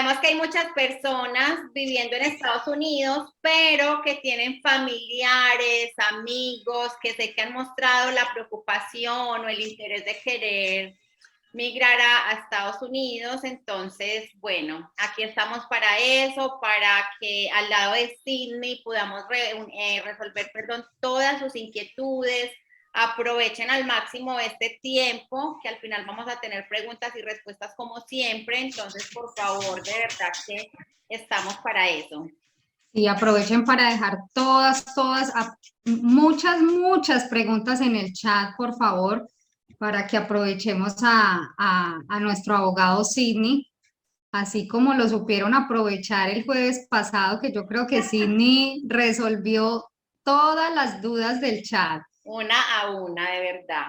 sabemos que hay muchas personas viviendo en Estados Unidos, pero que tienen familiares, amigos, que sé que han mostrado la preocupación o el interés de querer migrar a Estados Unidos. Entonces, bueno, aquí estamos para eso, para que al lado de Sydney podamos resolver, perdón, todas sus inquietudes. Aprovechen al máximo este tiempo, que al final vamos a tener preguntas y respuestas como siempre. Entonces, por favor, de verdad que estamos para eso. Y aprovechen para dejar muchas preguntas en el chat, por favor, para que aprovechemos a nuestro abogado Sidney, así como lo supieron aprovechar el jueves pasado, que yo creo que Sidney resolvió todas las dudas del chat. Una a una, de verdad.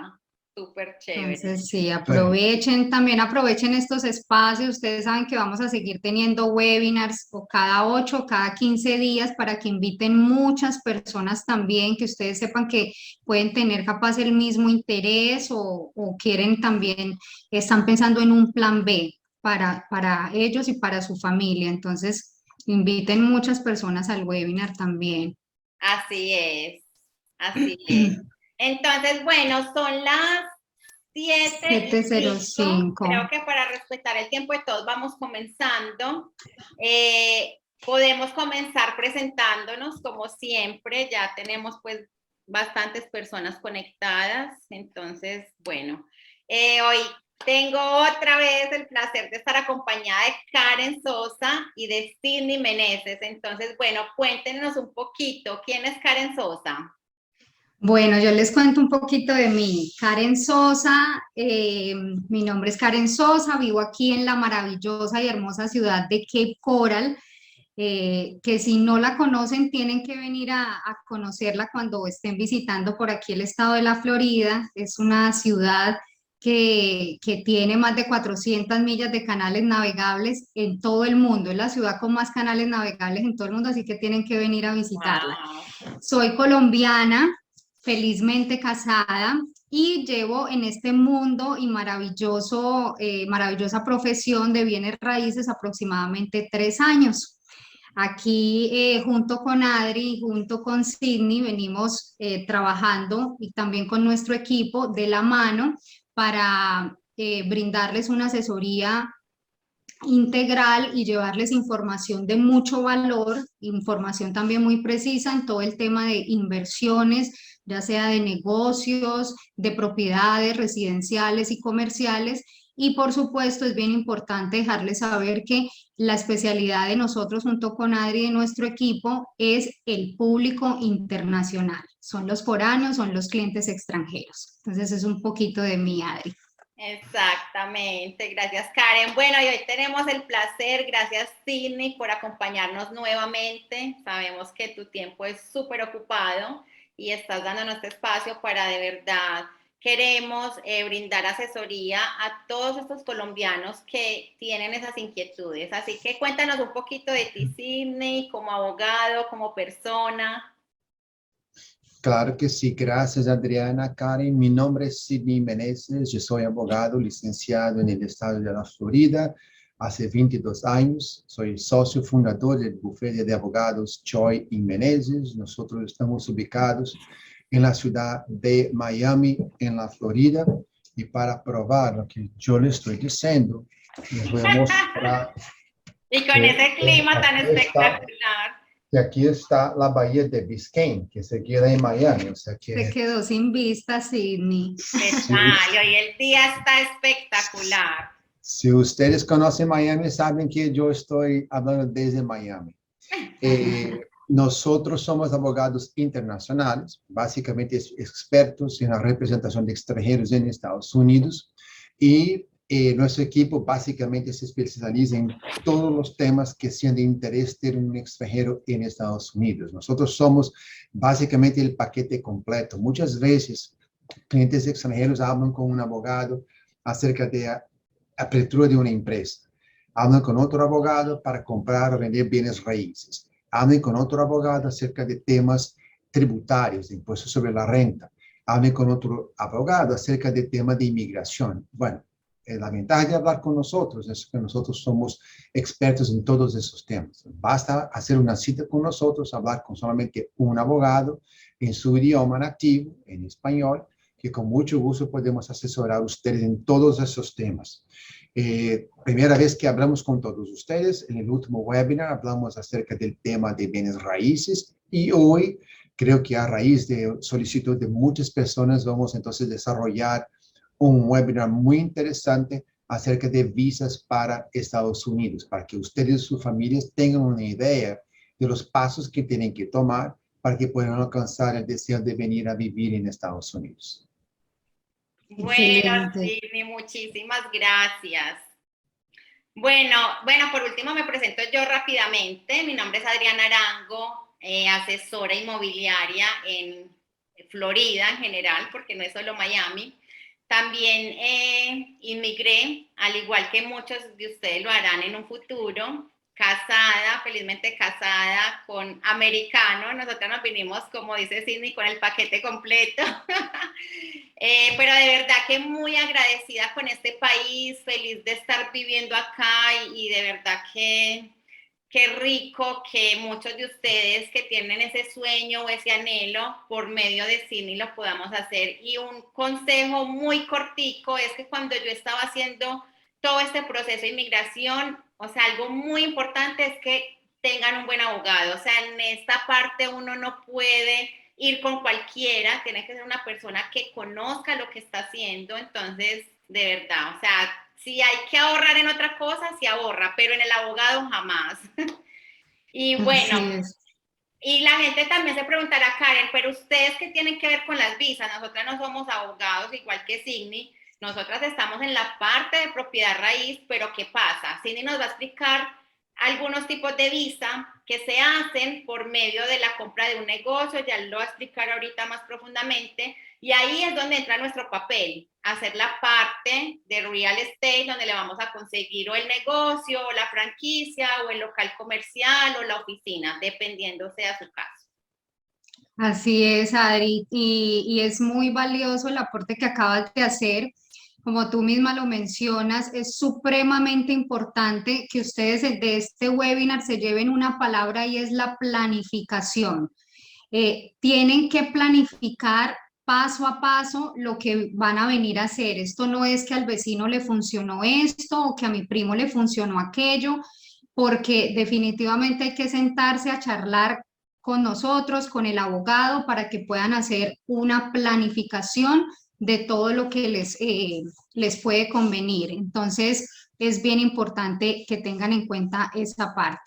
Súper chévere. Entonces, sí, aprovechen, también aprovechen estos espacios. Ustedes saben que vamos a seguir teniendo webinars o cada 8 o cada 15 días para que inviten muchas personas también, que ustedes sepan que pueden tener capaz el mismo interés o quieren también, están pensando en un plan B para ellos y para su familia. Entonces, inviten muchas personas al webinar también. Así es, así es. Entonces, bueno, son las 7:05. 7:05. Creo que para respetar el tiempo de todos vamos comenzando. Podemos comenzar presentándonos como siempre. Ya tenemos pues bastantes personas conectadas. Entonces, bueno, hoy tengo otra vez el placer de estar acompañada de Karen Sosa y de Sydney Meneses. Entonces, bueno, cuéntenos un poquito, ¿quién es Karen Sosa? Bueno, yo les cuento un poquito de mí. Karen Sosa, mi nombre es Karen Sosa, vivo aquí en la maravillosa y hermosa ciudad de Cape Coral, que si no la conocen tienen que venir a conocerla cuando estén visitando por aquí el estado de la Florida. Es una ciudad que tiene más de 400 millas de canales navegables en todo el mundo. Es la ciudad con más canales navegables en todo el mundo, así que tienen que venir a visitarla. Wow. Soy colombiana, felizmente casada y llevo en este mundo y maravillosa profesión de bienes raíces aproximadamente 3 años. Aquí junto con Adri y junto con Sydney venimos trabajando y también con nuestro equipo de la mano para brindarles una asesoría integral y llevarles información de mucho valor, información también muy precisa en todo el tema de inversiones, ya sea de negocios, de propiedades residenciales y comerciales. Y por supuesto es bien importante dejarles saber que la especialidad de nosotros junto con Adri de nuestro equipo es el público internacional. Son los foráneos, son los clientes extranjeros. Entonces es un poquito de mí, Adri. Exactamente, gracias Karen. Bueno, y hoy tenemos el placer, gracias Sydney por acompañarnos nuevamente. Sabemos que tu tiempo es súper ocupado y estás dándonos este espacio para de verdad queremos brindar asesoría a todos estos colombianos que tienen esas inquietudes. Así que cuéntanos un poquito de ti, Sydney, como abogado, como persona. Claro que sí, gracias Adriana. Karen, mi nombre es Sidney Meneses, yo soy abogado licenciado en el estado de la Florida hace 22 años, soy socio fundador del bufete de abogados Choi y Meneses. Nosotros estamos ubicados en la ciudad de Miami, en la Florida, y para probar lo que yo le estoy diciendo, les voy a mostrar Y con ese clima tan espectacular. que aquí está la bahía de Biscayne, que se queda en Miami. O sea que Se quedó sin vista, Sidney. Y hoy el día está espectacular. Si ustedes conocen Miami, saben que yo estoy hablando desde Miami. Nosotros somos abogados internacionales, básicamente expertos en la representación de extranjeros en Estados Unidos, y nuestro equipo básicamente se especializa en todos los temas que sean de interés de un extranjero en Estados Unidos. Nosotros somos básicamente el paquete completo. Muchas veces clientes extranjeros hablan con un abogado acerca de apertura de una empresa. Hablan con otro abogado para comprar o vender bienes raíces. Hablan con otro abogado acerca de temas tributarios, de impuestos sobre la renta. Hablan con otro abogado acerca de temas de inmigración. Bueno, la ventaja de hablar con nosotros es que nosotros somos expertos en todos esos temas. Basta hacer una cita con nosotros, hablar con solamente un abogado en su idioma nativo, en español, que con mucho gusto podemos asesorar a ustedes en todos esos temas. Primera vez que hablamos con todos ustedes, en el último webinar hablamos acerca del tema de bienes raíces y hoy creo que a raíz de solicitud de muchas personas vamos entonces a desarrollar un webinar muy interesante acerca de visas para Estados Unidos, para que ustedes y sus familias tengan una idea de los pasos que tienen que tomar para que puedan alcanzar el deseo de venir a vivir en Estados Unidos. Bueno, Excelente. Sidney, muchísimas gracias. Bueno, por último me presento yo rápidamente. Mi nombre es Adriana Arango, asesora inmobiliaria en Florida en general, porque no es solo Miami. También inmigré, al igual que muchos de ustedes lo harán en un futuro, casada, felizmente casada con americano. Nosotros nos vinimos, como dice Sidney, con el paquete completo. Pero de verdad que muy agradecida con este país, feliz de estar viviendo acá y de verdad que qué rico que muchos de ustedes que tienen ese sueño o ese anhelo por medio de Sidney lo podamos hacer. Y un consejo muy cortico es que cuando yo estaba haciendo todo este proceso de inmigración, o sea, algo muy importante es que tengan un buen abogado. O sea, en esta parte uno no puede ir con cualquiera, tiene que ser una persona que conozca lo que está haciendo. Entonces, de verdad, o sea, si hay que ahorrar en otra cosa, se ahorra, pero en el abogado jamás. Y bueno, Así es. y la gente también se preguntará, Karen, pero ustedes qué tienen que ver con las visas. Nosotras no somos abogados, igual que Sidney. Nosotras estamos en la parte de propiedad raíz, pero ¿qué pasa? Sidney nos va a explicar algunos tipos de visa que se hacen por medio de la compra de un negocio, ya lo va a explicar ahorita más profundamente, y ahí es donde entra nuestro papel, hacer la parte de real estate, donde le vamos a conseguir o el negocio, o la franquicia, o el local comercial, o la oficina, dependiendo sea su caso. Así es, Adri, y es muy valioso el aporte que acabas de hacer. Como tú misma lo mencionas, es supremamente importante que ustedes de este webinar se lleven una palabra y es la planificación. Tienen que planificar paso a paso lo que van a venir a hacer. Esto no es que al vecino le funcionó esto o que a mi primo le funcionó aquello, porque definitivamente hay que sentarse a charlar con nosotros, con el abogado, para que puedan hacer una planificación de todo lo que les puede convenir. Entonces, es bien importante que tengan en cuenta esa parte.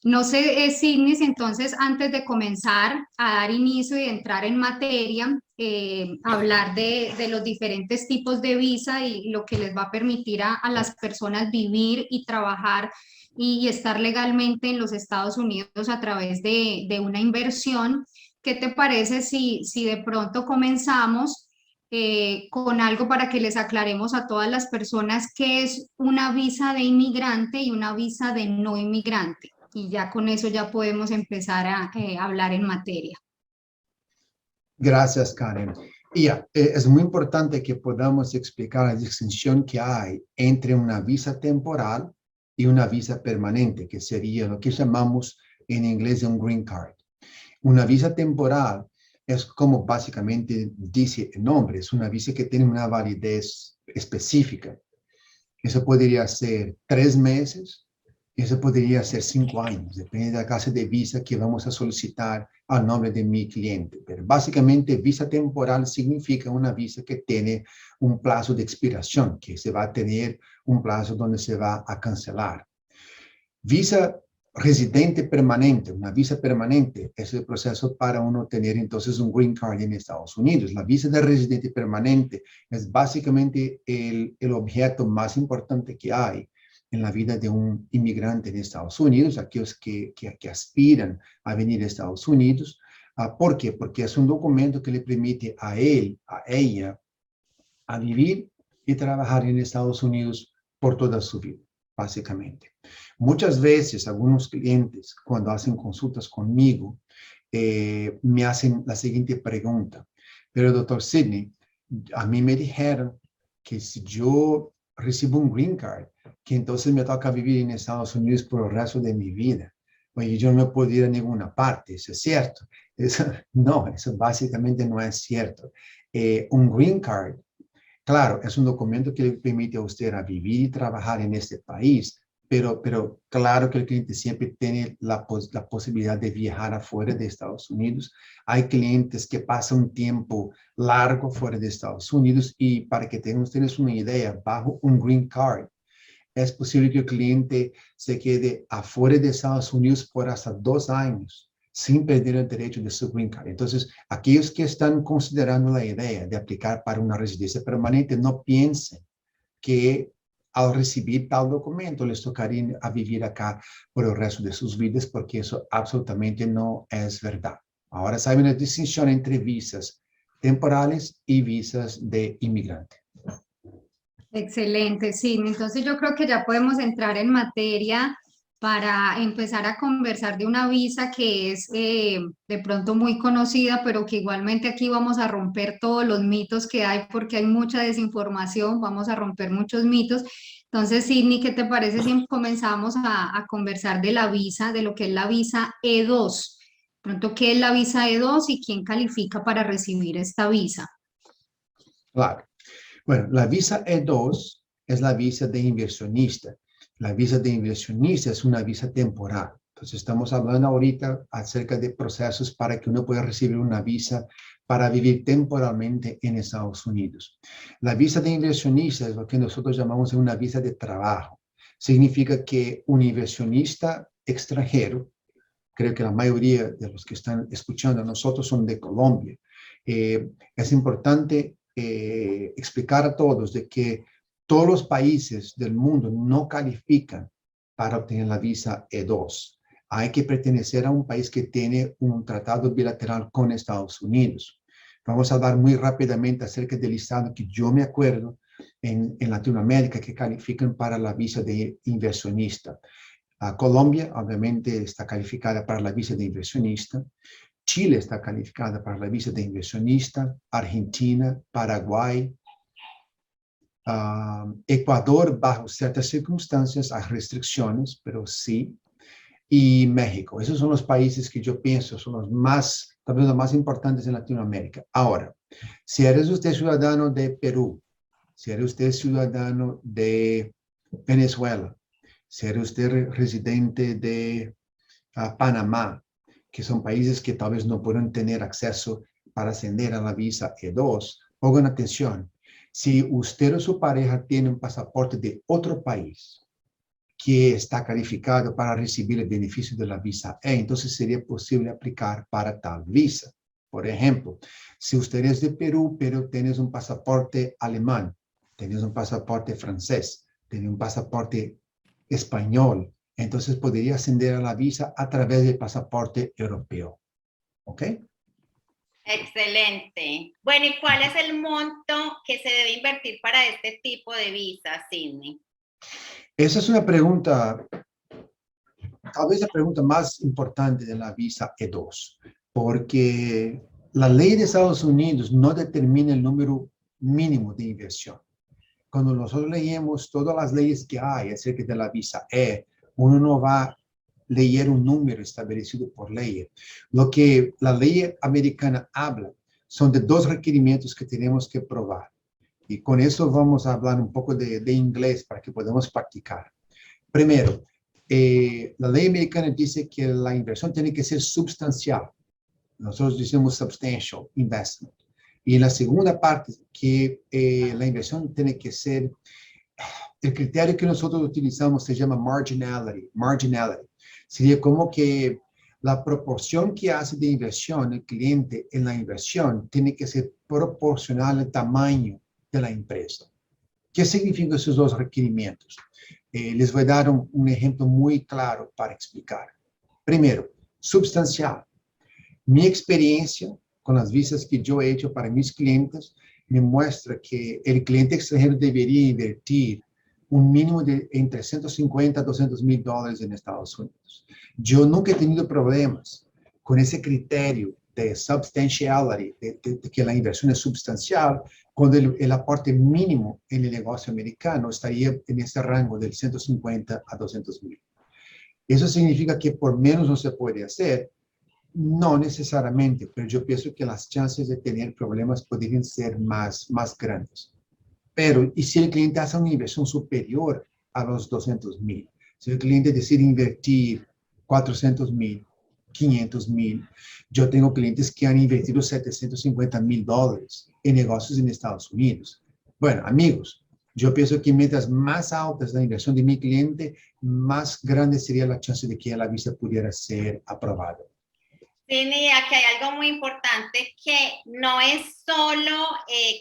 No sé, Sidney, si entonces antes de comenzar a dar inicio y entrar en materia, hablar de los diferentes tipos de visa y lo que les va a permitir a las personas vivir y trabajar y estar legalmente en los Estados Unidos a través de una inversión. ¿Qué te parece si de pronto comenzamos con algo para que les aclaremos a todas las personas qué es una visa de inmigrante y una visa de no inmigrante? Y ya con eso ya podemos empezar a hablar en materia. Gracias, Karen. Y es muy importante que podamos explicar la distinción que hay entre una visa temporal y una visa permanente, que sería lo que llamamos en inglés un green card. Una visa temporal es como básicamente dice el nombre, es una visa que tiene una validez específica. Eso podría ser 3 meses, eso podría ser 5 años, depende de la clase de visa que vamos a solicitar al nombre de mi cliente. Pero básicamente visa temporal significa una visa que tiene un plazo de expiración, que se va a tener un plazo donde se va a cancelar. Visa residente permanente, una visa permanente es el proceso para uno tener entonces un green card en Estados Unidos. La visa de residente permanente es básicamente el objeto más importante que hay en la vida de un inmigrante en Estados Unidos, aquellos que aspiran a venir a Estados Unidos. ¿Por qué? Porque es un documento que le permite a él, a ella, a vivir y trabajar en Estados Unidos por toda su vida, básicamente. Muchas veces algunos clientes, cuando hacen consultas conmigo, me hacen la siguiente pregunta. Pero, doctor Sidney, a mí me dijeron que si yo recibo un green card, que entonces me toca vivir en Estados Unidos por el resto de mi vida. Oye, yo no me puedo ir a ninguna parte, ¿eso es cierto? No, eso básicamente no es cierto. Un green card, claro, es un documento que le permite a usted a vivir y trabajar en este país, pero claro que el cliente siempre tiene la posibilidad de viajar afuera de Estados Unidos. Hay clientes que pasan un tiempo largo fuera de Estados Unidos y para que tengan ustedes una idea, bajo un green card, es posible que el cliente se quede afuera de Estados Unidos por hasta 2 años sin perder el derecho de su green card. Entonces, aquellos que están considerando la idea de aplicar para una residencia permanente, no piensen que al recibir tal documento les tocaría a vivir acá por el resto de sus vidas, porque eso absolutamente no es verdad. Ahora saben la distinción entre visas temporales y visas de inmigrante. Excelente, sí. Entonces yo creo que ya podemos entrar en materia para empezar a conversar de una visa que es de pronto muy conocida, pero que igualmente aquí vamos a romper todos los mitos que hay porque hay mucha desinformación, vamos a romper muchos mitos. Entonces, Sidney, ¿qué te parece si comenzamos a conversar de la visa, de lo que es la visa E2? Pronto, ¿qué es la visa E2 y quién califica para recibir esta visa? Claro. Bueno, la visa E2 es la visa de inversionista. La visa de inversionista es una visa temporal. Entonces, estamos hablando ahorita acerca de procesos para que uno pueda recibir una visa para vivir temporalmente en Estados Unidos. La visa de inversionista es lo que nosotros llamamos una visa de trabajo. Significa que un inversionista extranjero, creo que la mayoría de los que están escuchando a nosotros son de Colombia. Es importante explicar a todos de que todos los países del mundo no califican para obtener la visa E2. Hay que pertenecer a un país que tiene un tratado bilateral con Estados Unidos. Vamos a hablar muy rápidamente acerca del listado que yo me acuerdo en Latinoamérica que califican para la visa de inversionista. Colombia, obviamente, está calificada para la visa de inversionista. Chile está calificada para la visa de inversionista, Argentina, Paraguay, Ecuador, bajo ciertas circunstancias, hay restricciones, pero sí, y México. Esos son los países que yo pienso son los más, tal vez los más importantes en Latinoamérica. Ahora, si eres usted ciudadano de Perú, si eres usted ciudadano de Venezuela, si eres usted residente de Panamá, que son países que tal vez no pueden tener acceso para ascender a la visa E2, pongan atención. Si usted o su pareja tiene un pasaporte de otro país que está calificado para recibir el beneficio de la visa E, entonces sería posible aplicar para tal visa. Por ejemplo, si usted es de Perú, pero tienes un pasaporte alemán, tienes un pasaporte francés, tienes un pasaporte español, entonces podría ascender a la visa a través del pasaporte europeo. ¿Ok? Excelente. Bueno, ¿y cuál es el monto que se debe invertir para este tipo de visa, Sidney? Esa es una pregunta, tal vez la pregunta más importante de la visa E2, porque la ley de Estados Unidos no determina el número mínimo de inversión. Cuando nosotros leemos todas las leyes que hay acerca de la visa E, uno no va a leer un número establecido por ley. Lo que la ley americana habla son de 2 requerimientos que tenemos que probar. Y con eso vamos a hablar un poco de inglés para que podamos practicar. Primero, la ley americana dice que la inversión tiene que ser sustancial. Nosotros decimos substantial investment. Y en la segunda parte, que la inversión tiene que ser, el criterio que nosotros utilizamos se llama marginality. Marginality sería como que la proporción que hace de inversión el cliente en la inversión tiene que ser proporcional al tamaño de la empresa. ¿Qué significan esos 2 requerimientos? Les voy a dar un ejemplo muy claro para explicar. Primero, sustancial. Mi experiencia con las visas que yo he hecho para mis clientes me muestra que el cliente extranjero debería invertir un mínimo de entre 150 a 200 mil dólares en Estados Unidos. Yo nunca he tenido problemas con ese criterio de substantiality, de que la inversión es sustancial, cuando el aporte mínimo en el negocio americano estaría en ese rango del 150 a 200 mil. Eso significa que por menos no se puede hacer. No necesariamente, pero yo pienso que las chances de tener problemas podrían ser más grandes. Pero, ¿y si el cliente hace una inversión superior a los 200 mil? Si el cliente decide invertir 400 mil, 500 mil, yo tengo clientes que han invertido $750,000 en negocios en Estados Unidos. Bueno, amigos, yo pienso que mientras más alta es la inversión de mi cliente, más grande sería la chance de que la visa pudiera ser aprobada. Sí, Nidia, que hay algo muy importante que no es solo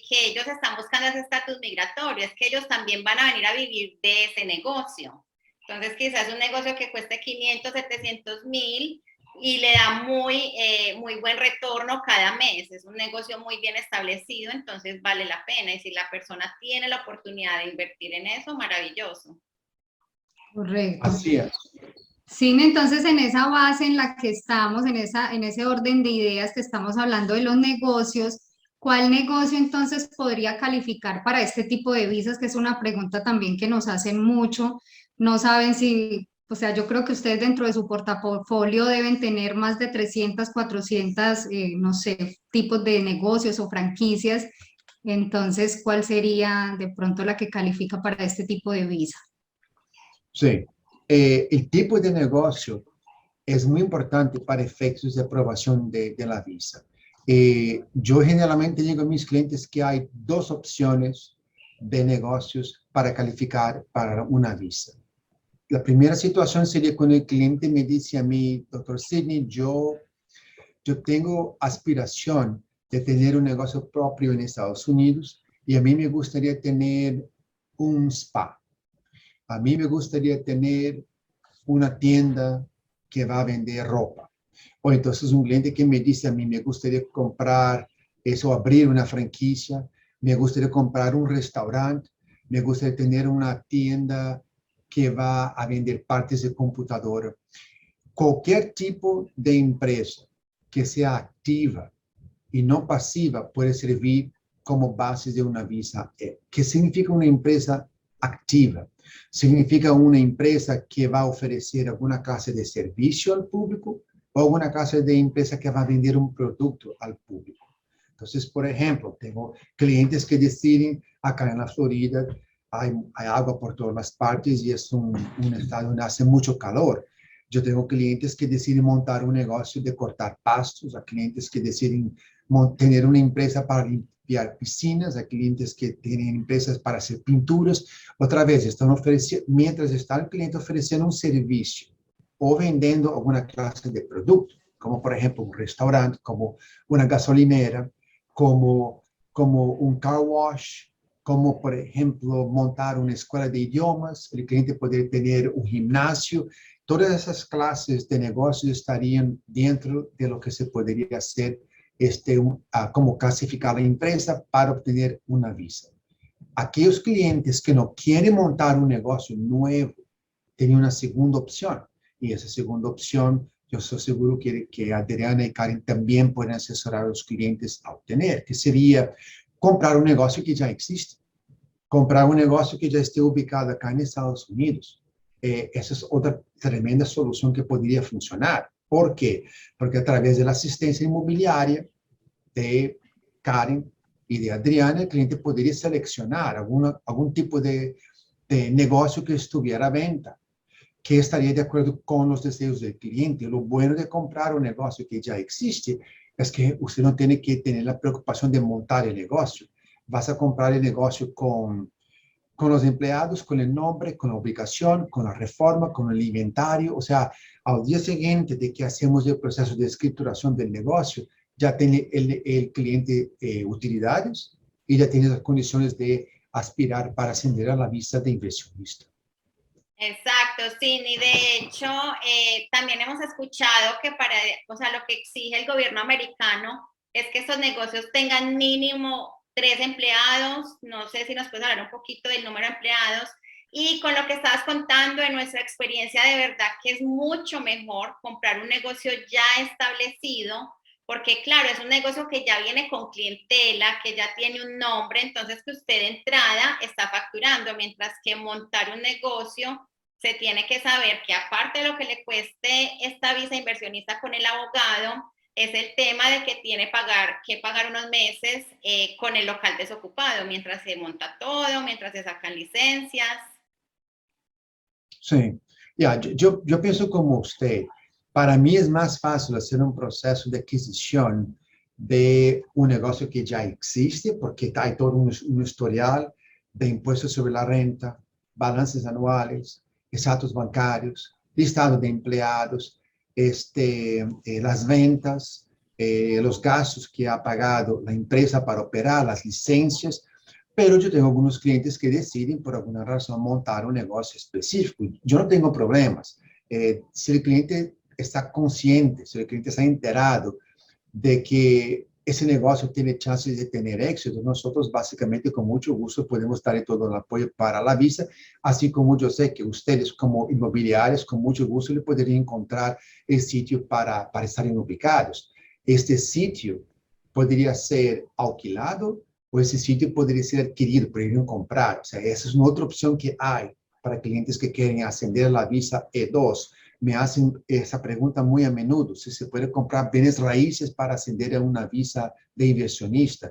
que ellos están buscando ese estatus migratorio, es que ellos también van a venir a vivir de ese negocio. Entonces, quizás un negocio que cueste 500, 700 mil y le da muy buen retorno cada mes. Es un negocio muy bien establecido, entonces vale la pena. Y si la persona tiene la oportunidad de invertir en eso, maravilloso. Correcto. Así es. Sí, entonces en esa base en la que estamos, en ese orden de ideas que estamos hablando de los negocios, ¿cuál negocio entonces podría calificar para este tipo de visas? Que es una pregunta también que nos hacen mucho. No saben si, o sea, yo creo que ustedes dentro de su portafolio deben tener más de 300, 400, no sé, tipos de negocios o franquicias. Entonces, ¿cuál sería de pronto la que califica para este tipo de visa? Sí. El tipo de negocio es muy importante para efectos de aprobación de la visa. Yo generalmente digo a mis clientes que hay dos opciones de negocios para calificar para una visa. La primera situación sería cuando el cliente me dice a mí, doctor Sidney, yo tengo aspiración de tener un negocio propio en Estados Unidos y a mí me gustaría tener un spa. A mí me gustaría tener una tienda que va a vender ropa. O entonces un cliente que me dice a mí, me gustaría comprar eso, abrir una franquicia, me gustaría comprar un restaurante, me gustaría tener una tienda que va a vender partes de computadora. Cualquier tipo de empresa que sea activa y no pasiva puede servir como base de una visa E. ¿Qué significa una empresa activa? Significa una empresa que va a ofrecer alguna clase de servicio al público o alguna clase de empresa que va a vender un producto al público. Entonces, por ejemplo, tengo clientes que deciden, acá en la Florida hay agua por todas las partes y es un estado donde hace mucho calor. Yo tengo clientes que deciden montar un negocio de cortar pastos, a clientes que deciden tener una empresa para limpiar piscinas, a clientes que tienen empresas para hacer pinturas. Otra vez, están ofreciendo, mientras está el cliente ofreciendo un servicio o vendiendo alguna clase de producto, como por ejemplo un restaurante, como una gasolinera, como un car wash, como por ejemplo montar una escuela de idiomas, el cliente puede tener un gimnasio. Todas esas clases de negocios estarían dentro de lo que se podría hacer como clasificar la empresa para obtener una visa. Aquellos clientes que no quieren montar un negocio nuevo tienen una segunda opción. Y esa segunda opción, yo estoy seguro que Adriana y Karen también pueden asesorar a los clientes a obtener, que sería comprar un negocio que ya existe, comprar un negocio que ya esté ubicado acá en Estados Unidos. Esa es otra tremenda solución que podría funcionar. ¿Por qué? Porque a través de la asistencia inmobiliaria de Karen y de Adriana, el cliente podría seleccionar algún tipo de negocio que estuviera a venta, que estaría de acuerdo con los deseos del cliente. Lo bueno de comprar un negocio que ya existe es que usted no tiene que tener la preocupación de montar el negocio. Vas a comprar el negocio con los empleados, con el nombre, con la ubicación, con la reforma, con el inventario. O sea, al día siguiente de que hacemos el proceso de escrituración del negocio, ya tiene el cliente utilidades y ya tiene las condiciones de aspirar para ascender a la visa de inversionista. Exacto, sí, y de hecho también hemos escuchado que o sea, lo que exige el gobierno americano es que estos negocios tengan mínimo 3 empleados. No sé si nos puedes hablar un poquito del número de empleados. Y con lo que estabas contando de nuestra experiencia, de verdad que es mucho mejor comprar un negocio ya establecido, porque claro, es un negocio que ya viene con clientela, que ya tiene un nombre, entonces que usted de entrada está facturando, mientras que montar un negocio se tiene que saber que aparte de lo que le cueste esta visa inversionista con el abogado, es el tema de que tiene que pagar unos meses con el local desocupado, mientras se monta todo, mientras se sacan licencias. Sí, yo pienso como usted. Para mí es más fácil hacer un proceso de adquisición de un negocio que ya existe, porque hay todo un historial de impuestos sobre la renta, balances anuales, extractos bancarios, listado de empleados, las ventas, los gastos que ha pagado la empresa para operar, las licencias. Pero yo tengo algunos clientes que deciden por alguna razón montar un negocio específico. Yo no tengo problemas. Si el cliente está consciente, si el cliente está enterado de que ese negocio tiene chances de tener éxito, nosotros básicamente con mucho gusto podemos darle todo el apoyo para la visa, así como yo sé que ustedes como inmobiliarios con mucho gusto le podrían encontrar el sitio para estar ubicados. Este sitio podría ser alquilado o ese sitio podría ser adquirido, podrían comprar. O sea, esa es una otra opción que hay para clientes que quieren ascender a la visa E2. Me hacen esa pregunta muy a menudo, si se puede comprar bienes raíces para ascender a una visa de inversionista.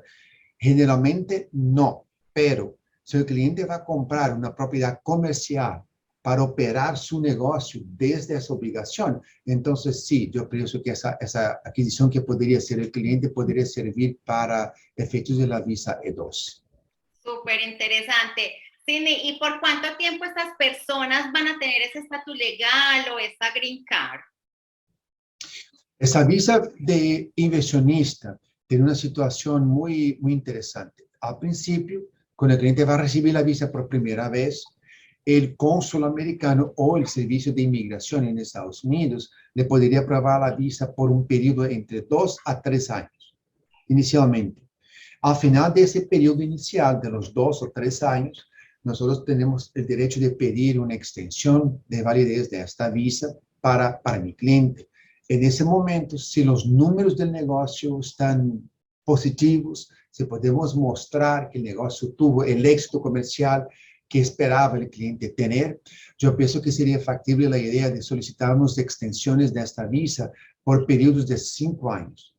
Generalmente no, pero si el cliente va a comprar una propiedad comercial para operar su negocio desde esa obligación, entonces sí, yo pienso que esa adquisición que podría hacer el cliente podría servir para efectos de la visa E2. Súper interesante. Sidney, ¿y por cuánto tiempo estas personas van a tener ese estatus legal o esta green card? Esa visa de inversionista tiene una situación muy, muy interesante. Al principio, cuando el cliente va a recibir la visa por primera vez, el cónsul americano o el servicio de inmigración en Estados Unidos le podría aprobar la visa por un periodo entre 2 a 3 años, inicialmente. Al final de ese periodo inicial, de los 2 o 3 años, nosotros tenemos el derecho de pedir una extensión de validez de esta visa para mi cliente. En ese momento, si los números del negocio están positivos, si podemos mostrar que el negocio tuvo el éxito comercial que esperaba el cliente tener, yo pienso que sería factible la idea de solicitarnos extensiones de esta visa por periodos de 5 años.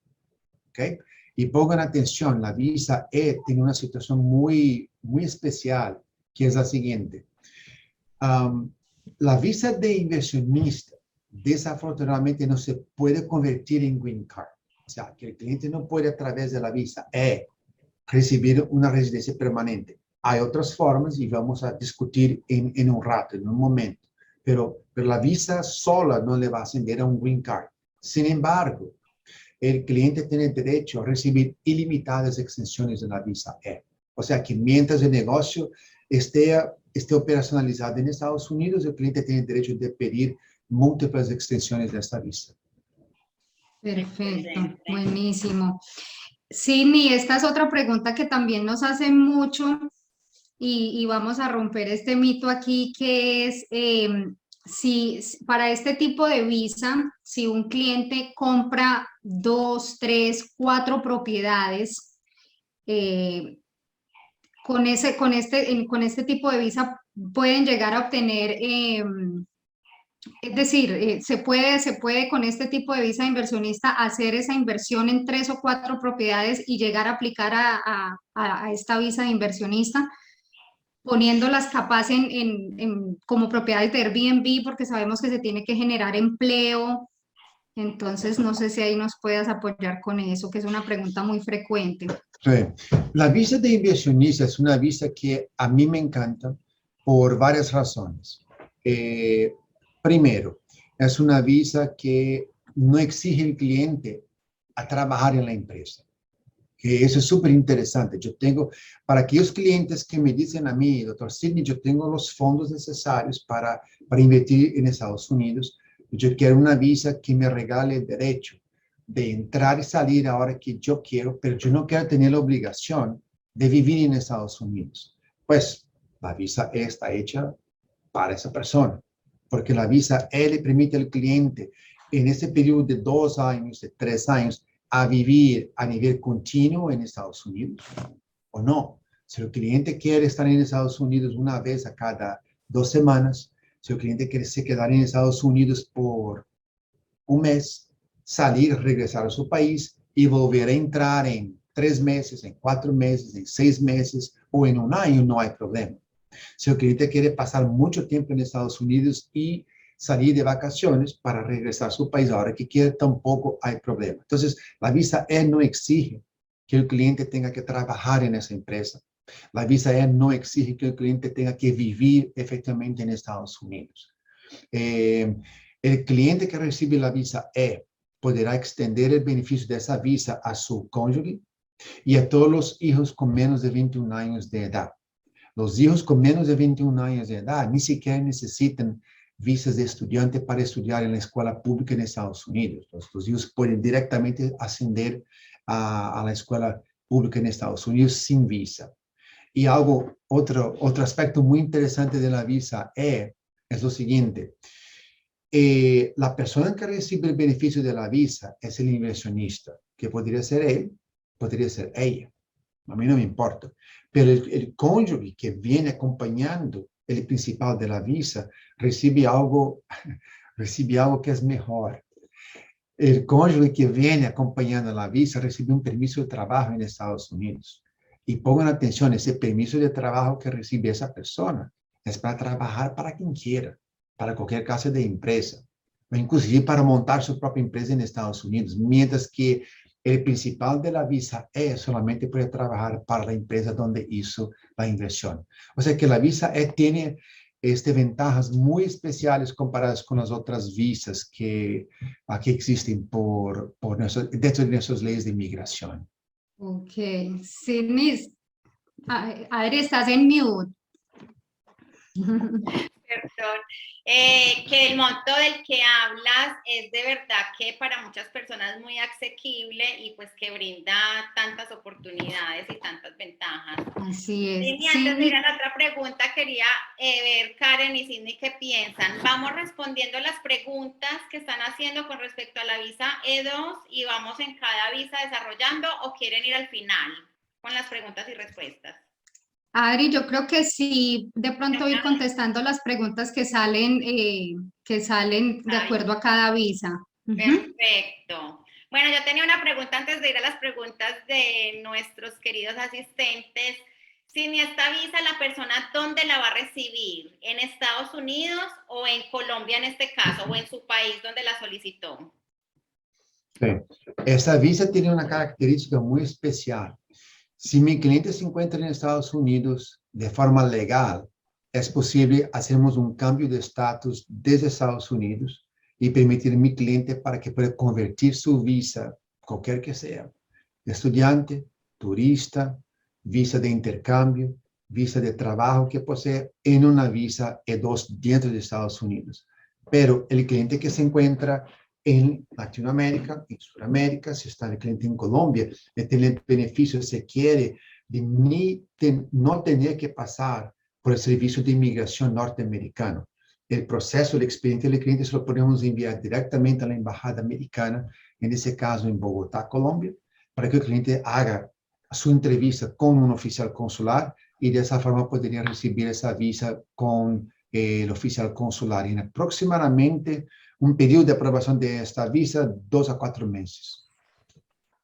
¿Okay? Y pongan atención, la visa E tiene una situación muy, muy especial, que es la siguiente. La visa de inversionista desafortunadamente no se puede convertir en green card. O sea, que el cliente no puede a través de la visa E recibir una residencia permanente. Hay otras formas y vamos a discutir en un rato, en un momento. Pero la visa sola no le va a ascender a un green card. Sin embargo, el cliente tiene derecho a recibir ilimitadas extensiones de la visa E. O sea que mientras el negocio esté operacionalizado en Estados Unidos, el cliente tiene derecho de pedir múltiples extensiones de esta visa. Perfecto, buenísimo. Sidney, esta es otra pregunta que también nos hacen mucho y vamos a romper este mito aquí, que es si para este tipo de visa, si un cliente compra 2, 3, 4 propiedades, con este tipo de visa pueden llegar a obtener, es decir, se puede con este tipo de visa de inversionista hacer esa inversión en 3 o 4 propiedades y llegar a aplicar a esta visa de inversionista, poniéndolas capaz como propiedades de Airbnb, porque sabemos que se tiene que generar empleo. Entonces, no sé si ahí nos puedas apoyar con eso, que es una pregunta muy frecuente. Sí. La visa de inversionista es una visa que a mí me encanta por varias razones. Primero, es una visa que no exige al cliente a trabajar en la empresa. Que eso es súper interesante. Yo tengo, para aquellos clientes que me dicen a mí, doctor Sidney, yo tengo los fondos necesarios para invertir en Estados Unidos, yo quiero una visa que me regale el derecho de entrar y salir a la hora que yo quiero, pero yo no quiero tener la obligación de vivir en Estados Unidos. Pues la visa está hecha para esa persona, porque la visa le permite al cliente en ese periodo de 2 años, de 3 años, a vivir a nivel continuo en Estados Unidos o no. Si el cliente quiere estar en Estados Unidos una vez a cada 2 semanas, si el cliente quiere se quedar en Estados Unidos por un mes, salir, regresar a su país y volver a entrar en 3 meses, en 4 meses, en 6 meses o en un año, no hay problema. Si el cliente quiere pasar mucho tiempo en Estados Unidos y salir de vacaciones para regresar a su país ahora que quiere, tampoco hay problema. Entonces, la visa E no exige que el cliente tenga que trabajar en esa empresa. La visa E no exige que el cliente tenga que vivir efectivamente en Estados Unidos. El cliente que recibe la visa E podrá extender el beneficio de esa visa a su cónyuge y a todos los hijos con menos de 21 años de edad. Los hijos con menos de 21 años de edad ni siquiera necesitan visas de estudiante para estudiar en la escuela pública en Estados Unidos. Los hijos pueden directamente ascender a la escuela pública en Estados Unidos sin visa. Y otro aspecto muy interesante de la visa E es lo siguiente. La persona que recibe el beneficio de la visa es el inversionista, que podría ser él, podría ser ella. A mí no me importa. Pero el cónyuge que viene acompañando el principal de la visa recibe algo que es mejor. El cónyuge que viene acompañando la visa recibe un permiso de trabajo en Estados Unidos. Y pongan atención, ese permiso de trabajo que recibe esa persona es para trabajar para quien quiera, para cualquier clase de empresa, o inclusive para montar su propia empresa en Estados Unidos, mientras que el principal de la visa E solamente puede trabajar para la empresa donde hizo la inversión. O sea que la visa E tiene ventajas muy especiales comparadas con las otras visas que aquí existen dentro de nuestras leyes de inmigración. Ok, Sidney, Adri, estás en mute. Perdón. Que el monto del que hablas es de verdad que para muchas personas es muy asequible y pues que brinda tantas oportunidades y tantas ventajas. Así es. Y antes de ir a la otra pregunta, quería ver Karen y Sidney qué piensan. Vamos respondiendo las preguntas que están haciendo con respecto a la visa E2 y vamos en cada visa desarrollando, o quieren ir al final con las preguntas y respuestas. Adri, yo creo que sí, de pronto ir contestando las preguntas que salen de acuerdo a cada visa. Perfecto. Bueno, yo tenía una pregunta antes de ir a las preguntas de nuestros queridos asistentes. Si esta visa, la persona, ¿dónde la va a recibir? ¿En Estados Unidos o en Colombia en este caso, o en su país donde la solicitó? Sí. Esta visa tiene una característica muy especial. Si mi cliente se encuentra en Estados Unidos de forma legal, es posible hacernos un cambio de estatus desde Estados Unidos y permitir a mi cliente para que pueda convertir su visa, cualquier que sea, estudiante, turista, visa de intercambio, visa de trabajo que posee, en una visa E2 dentro de Estados Unidos. Pero el cliente que se encuentra en Latinoamérica, en Sudamérica, si está el cliente en Colombia, tiene el beneficio, si quiere, de no tener que pasar por el servicio de inmigración norteamericano. El proceso, el expediente del cliente se lo podemos enviar directamente a la embajada americana, en ese caso en Bogotá, Colombia, para que el cliente haga su entrevista con un oficial consular y de esa forma podría recibir esa visa con el oficial consular en aproximadamente un periodo de aprobación de esta visa, 2 a 4 meses.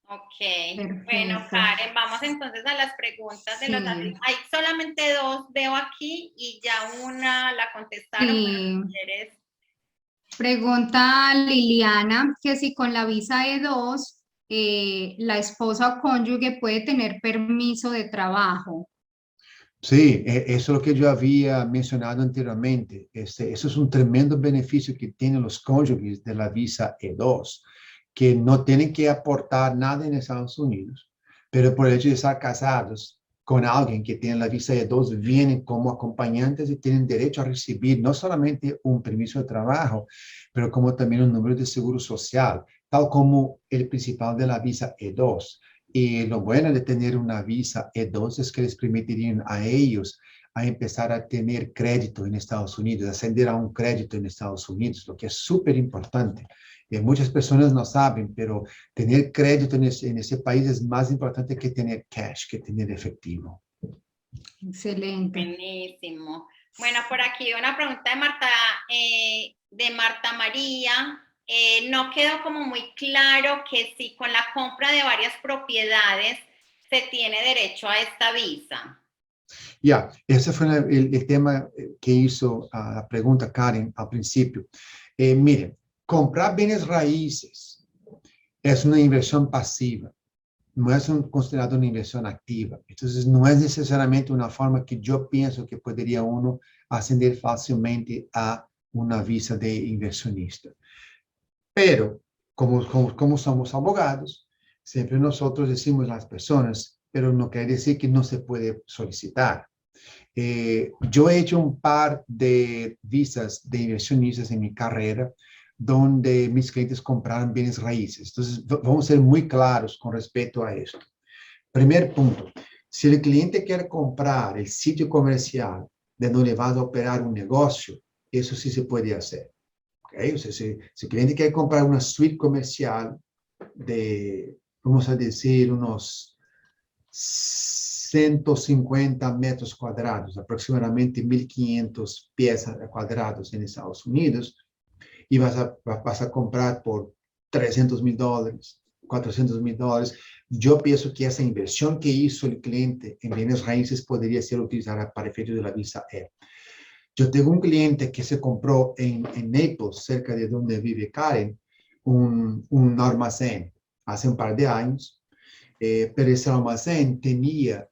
Ok, Perfecto. Bueno, Karen, vamos entonces a las preguntas de los asistentes. Hay solamente dos, veo aquí, y ya una la contestaron, pero si quieres. Pregunta Liliana que si con la visa E2 la esposa o cónyuge puede tener permiso de trabajo. Sí, eso es lo que yo había mencionado anteriormente. Eso es un tremendo beneficio que tienen los cónyuges de la visa E2, que no tienen que aportar nada en Estados Unidos, pero por el hecho de estar casados con alguien que tiene la visa E2, vienen como acompañantes y tienen derecho a recibir no solamente un permiso de trabajo, pero como también un número de seguro social, tal como el principal de la visa E2. Y lo bueno de tener una visa E2 es que les permitirían a ellos a empezar a tener crédito en Estados Unidos, ascender a un crédito en Estados Unidos, lo que es súper importante. Muchas personas no saben, pero tener crédito en ese país es más importante que tener cash, que tener efectivo. Excelente. Buenísimo. Bueno, por aquí una pregunta de Marta María. No quedó como muy claro que si con la compra de varias propiedades se tiene derecho a esta visa. Ya, ese fue el tema que hizo la pregunta Karen al principio. Miren, comprar bienes raíces es una inversión pasiva, no es considerado una inversión activa. Entonces, no es necesariamente una forma que yo pienso que podría uno ascender fácilmente a una visa de inversionista. Pero, como somos abogados, siempre nosotros decimos a las personas, pero no quiere decir que no se puede solicitar. Yo he hecho un par de visas de inversionistas en mi carrera donde mis clientes compraron bienes raíces. Entonces, vamos a ser muy claros con respecto a esto. Primer punto, si el cliente quiere comprar el sitio comercial de donde va a operar un negocio, eso sí se puede hacer. ¿Okay? O sea, si el cliente quiere comprar una suite comercial de, vamos a decir, unos 150 metros cuadrados, aproximadamente 1.500 pies cuadrados en Estados Unidos, y vas a comprar por $300,000, $400,000, yo pienso que esa inversión que hizo el cliente en bienes raíces podría ser utilizada para efectos de la visa E. Yo tengo un cliente que se compró en Naples, cerca de donde vive Karen, un almacén hace un par de años, pero ese almacén tenía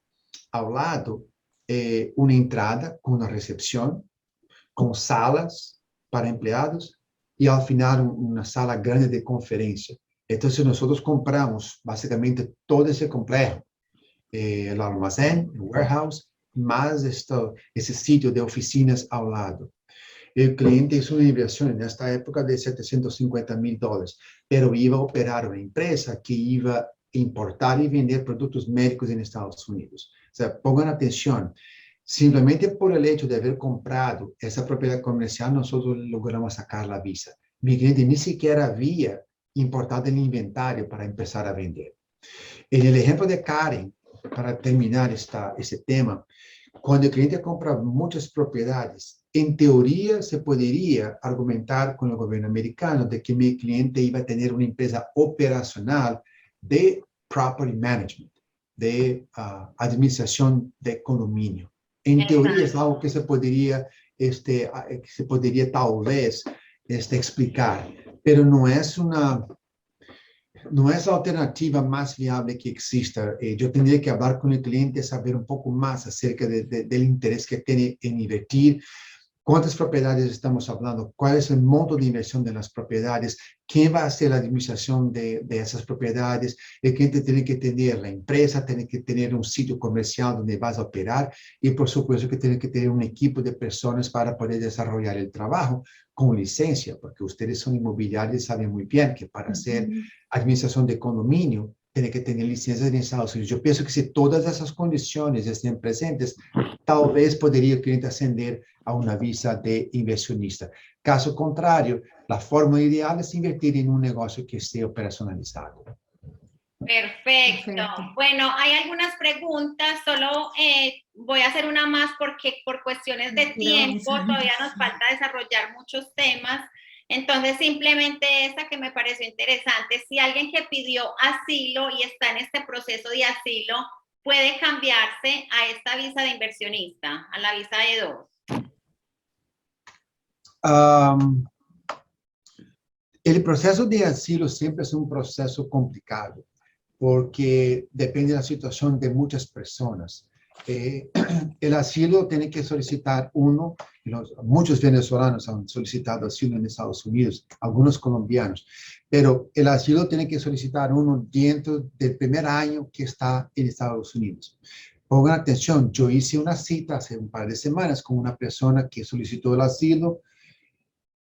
al lado una entrada con una recepción, con salas para empleados y al final una sala grande de conferencia. Entonces nosotros compramos básicamente todo ese complejo, el almacén, el warehouse, más ese sitio de oficinas al lado. El cliente hizo una inversión en esta época de $750,000, pero iba a operar una empresa que iba a importar y vender productos médicos en Estados Unidos. O sea, pongan atención, simplemente por el hecho de haber comprado esa propiedad comercial, nosotros logramos sacar la visa. Mi cliente ni siquiera había importado el inventario para empezar a vender. En el ejemplo de Karen, para terminar ese tema, cuando el cliente compra muchas propiedades, en teoría se podría argumentar con el gobierno americano de que mi cliente iba a tener una empresa operacional de property management, de administración de condominio. En teoría es algo que se podría tal vez explicar, pero no es la alternativa más viable que exista. Yo tendría que hablar con el cliente, saber un poco más acerca del interés que tiene en invertir, cuántas propiedades estamos hablando, cuál es el monto de inversión de las propiedades, quién va a hacer la administración de esas propiedades. El cliente tiene que tener la empresa, tiene que tener un sitio comercial donde vas a operar y por supuesto que tiene que tener un equipo de personas para poder desarrollar el trabajo con licencia, porque ustedes son inmobiliarios y saben muy bien que para hacer administración de condominio tiene que tener licencias en Estados Unidos. Yo pienso que si todas esas condiciones estén presentes, tal vez podría el cliente ascender a una visa de inversionista. Caso contrario, la forma ideal es invertir en un negocio que esté operacionalizado. Perfecto. Bueno, hay algunas preguntas, solo voy a hacer una más porque por cuestiones de tiempo todavía nos falta desarrollar muchos temas. Entonces, simplemente esta que me pareció interesante, si alguien que pidió asilo y está en este proceso de asilo, puede cambiarse a esta visa de inversionista, a la visa E2. El proceso de asilo siempre es un proceso complicado, porque depende de la situación de muchas personas. El asilo tiene que solicitar uno, muchos venezolanos han solicitado asilo en Estados Unidos, algunos colombianos, pero el asilo tiene que solicitar uno dentro del primer año que está en Estados Unidos. Pongan atención, yo hice una cita hace un par de semanas con una persona que solicitó el asilo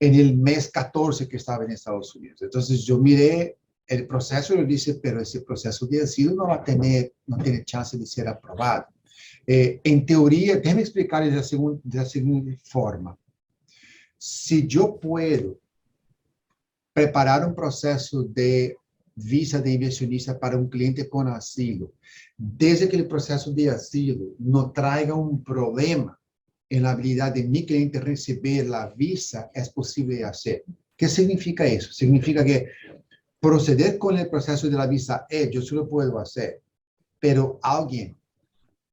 en el mes 14 que estaba en Estados Unidos. Entonces yo miré el proceso y le dije, pero ese proceso de asilo no tiene chance de ser aprobado. En teoría, déjeme explicarles de la siguiente forma. Si yo puedo preparar un proceso de visa de inversionista para un cliente con asilo, desde que el proceso de asilo no traiga un problema en la habilidad de mi cliente recibir la visa, es posible hacer. ¿Qué significa eso? Significa que proceder con el proceso de la visa yo solo puedo hacer, pero alguien,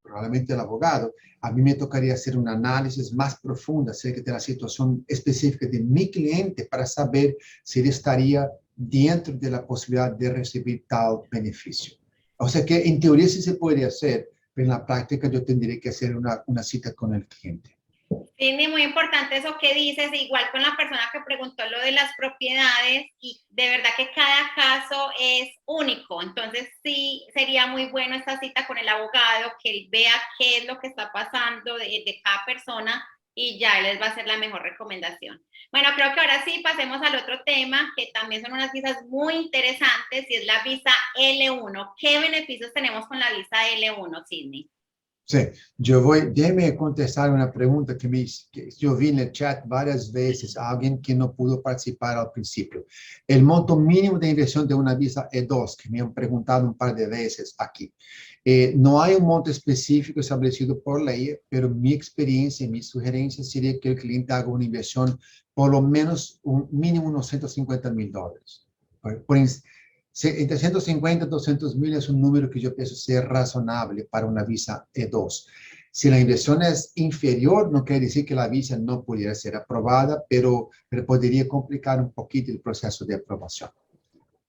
probablemente el abogado, a mí me tocaría hacer un análisis más profundo acerca de la situación específica de mi cliente para saber si él estaría dentro de la posibilidad de recibir tal beneficio. O sea que en teoría sí se puede hacer, pero en la práctica yo tendría que hacer una cita con el cliente. Sí, muy importante eso que dices, igual con la persona que preguntó lo de las propiedades, y de verdad que cada caso es único, entonces sí sería muy bueno esta cita con el abogado, que él vea qué es lo que está pasando de cada persona y ya él les va a hacer la mejor recomendación. Bueno, creo que ahora sí pasemos al otro tema, que también son unas visas muy interesantes, y es la visa L1. ¿Qué beneficios tenemos con la visa L1, Sidney? Sí, déjeme contestar una pregunta que yo vi en el chat varias veces, a alguien que no pudo participar al principio. El monto mínimo de inversión de una visa E2, que me han preguntado un par de veces aquí. No hay un monto específico establecido por ley, pero mi experiencia, mi sugerencia sería que el cliente haga una inversión por lo menos un mínimo unos $150,000. Entre 150 y 200 mil es un número que yo pienso ser razonable para una visa E2. Si la inversión es inferior, no quiere decir que la visa no pudiera ser aprobada, pero podría complicar un poquito el proceso de aprobación.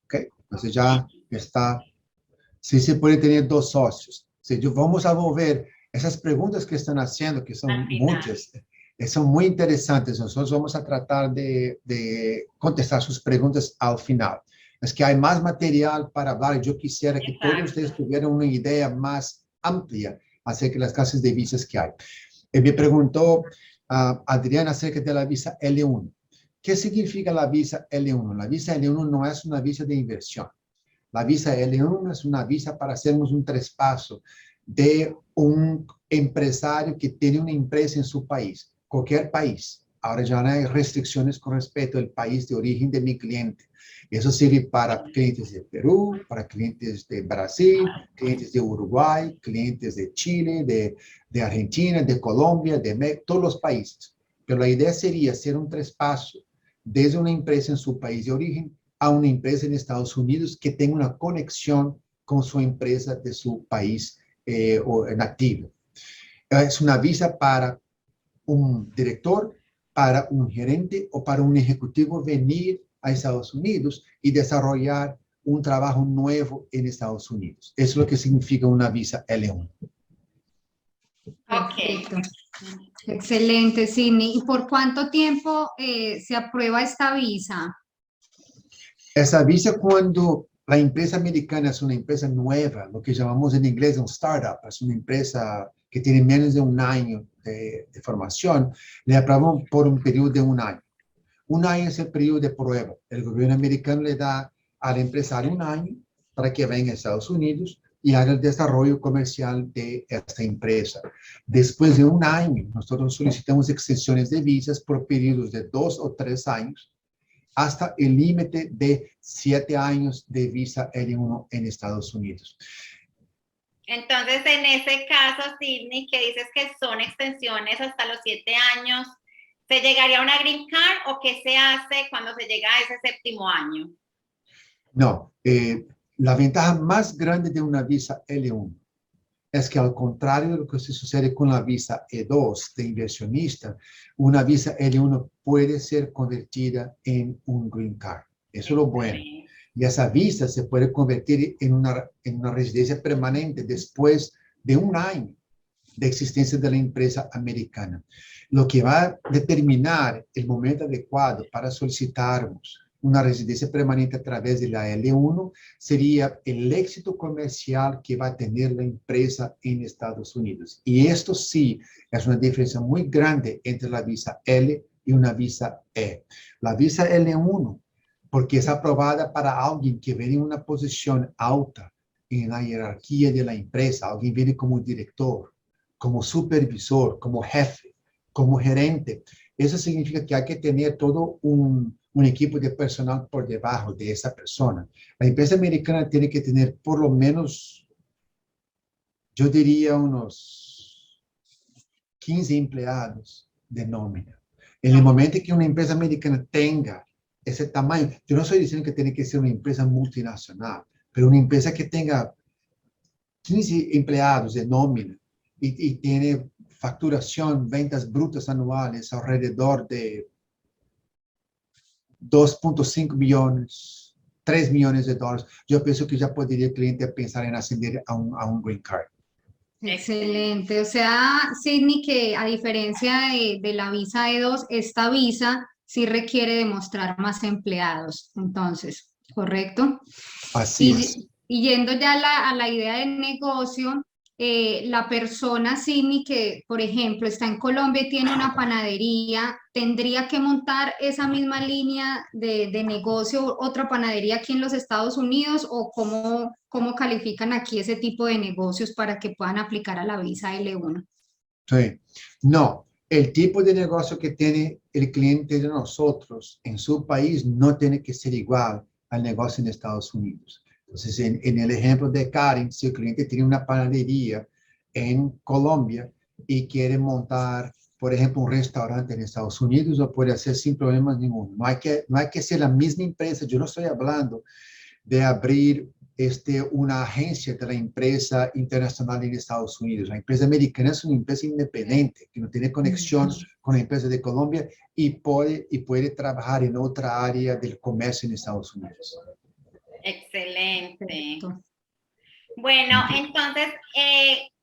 ¿Ok? Entonces ya está. Sí se puede tener dos socios. Si vamos a volver esas preguntas que están haciendo, que son muchas, son muy interesantes. Nosotros vamos a tratar de contestar sus preguntas al final. Es que hay más material para hablar. Yo quisiera que todos ustedes tuvieran una idea más amplia acerca de las clases de visas que hay. Me preguntó Adriana acerca de la visa L1. ¿Qué significa la visa L1? La visa L1 no es una visa de inversión. La visa L1 es una visa para hacernos un traspaso de un empresario que tiene una empresa en su país, cualquier país. Ahora ya no hay restricciones con respecto al país de origen de mi cliente. Eso sirve para clientes de Perú, para clientes de Brasil, clientes de Uruguay, clientes de Chile, de Argentina, de Colombia, de México, todos los países. Pero la idea sería hacer un traspaso desde una empresa en su país de origen a una empresa en Estados Unidos que tenga una conexión con su empresa de su país nativo. Es una visa para un director, para un gerente o para un ejecutivo venir a Estados Unidos y desarrollar un trabajo nuevo en Estados Unidos. Eso es lo que significa una visa L1. Perfecto. Excelente, Sidney. ¿Y por cuánto tiempo se aprueba esta visa? Esa visa, cuando la empresa americana es una empresa nueva, lo que llamamos en inglés un startup, es una empresa que tiene menos de un año de formación, le aprueban por un periodo de un año. Un año es el periodo de prueba. El gobierno americano le da al empresario un año para que venga a Estados Unidos y haga el desarrollo comercial de esta empresa. Después de un año, nosotros solicitamos extensiones de visas por periodos de 2 o 3 años, hasta el límite de 7 años de visa L1 en Estados Unidos. Entonces, en ese caso, Sidney, que dices que son extensiones hasta los 7 años, ¿se llegaría a una green card o qué se hace cuando se llega a ese 7º año? No, la ventaja más grande de una visa L1 es que, al contrario de lo que se sucede con la visa E2 de inversionista, una visa L1 puede ser convertida en un green card. Eso es lo bueno. Y esa visa se puede convertir en una residencia permanente después de un año de existencia de la empresa americana. Lo que va a determinar el momento adecuado para solicitarnos una residencia permanente a través de la L1 sería el éxito comercial que va a tener la empresa en Estados Unidos. Y esto sí es una diferencia muy grande entre la visa L y una visa E. La visa L1, porque es aprobada para alguien que viene en una posición alta en la jerarquía de la empresa, alguien viene como director, como supervisor, como jefe, como gerente. Eso significa que hay que tener todo un equipo de personal por debajo de esa persona. La empresa americana tiene que tener por lo menos, yo diría, unos 15 empleados de nómina. En el momento que una empresa americana tenga ese tamaño, yo no estoy diciendo que tiene que ser una empresa multinacional, pero una empresa que tenga 15 empleados de nómina y tiene facturación, ventas brutas anuales alrededor de 2.5 millones, 3 millones de dólares, yo pienso que ya podría el cliente pensar en ascender a un green card. Excelente. O sea, Sidney, que a diferencia de la visa E2, esta visa sí requiere demostrar más empleados. Entonces, ¿correcto? Así es. Y yendo ya a la idea del negocio, la persona, Sidney, que por ejemplo está en Colombia y tiene una panadería, ¿tendría que montar esa misma línea de negocio, otra panadería aquí en los Estados Unidos? ¿O cómo califican aquí ese tipo de negocios para que puedan aplicar a la visa L1? Sí. No, el tipo de negocio que tiene el cliente de nosotros en su país no tiene que ser igual al negocio en Estados Unidos. Entonces, en el ejemplo de Karen, si el cliente tiene una panadería en Colombia y quiere montar, por ejemplo, un restaurante en Estados Unidos, lo puede hacer sin problemas ninguno. No hay que ser la misma empresa. Yo no estoy hablando de abrir una agencia de la empresa internacional en Estados Unidos. La empresa americana es una empresa independiente que no tiene conexión con la empresa de Colombia y puede trabajar en otra área del comercio en Estados Unidos. Excelente. Perfecto. Bueno, entonces,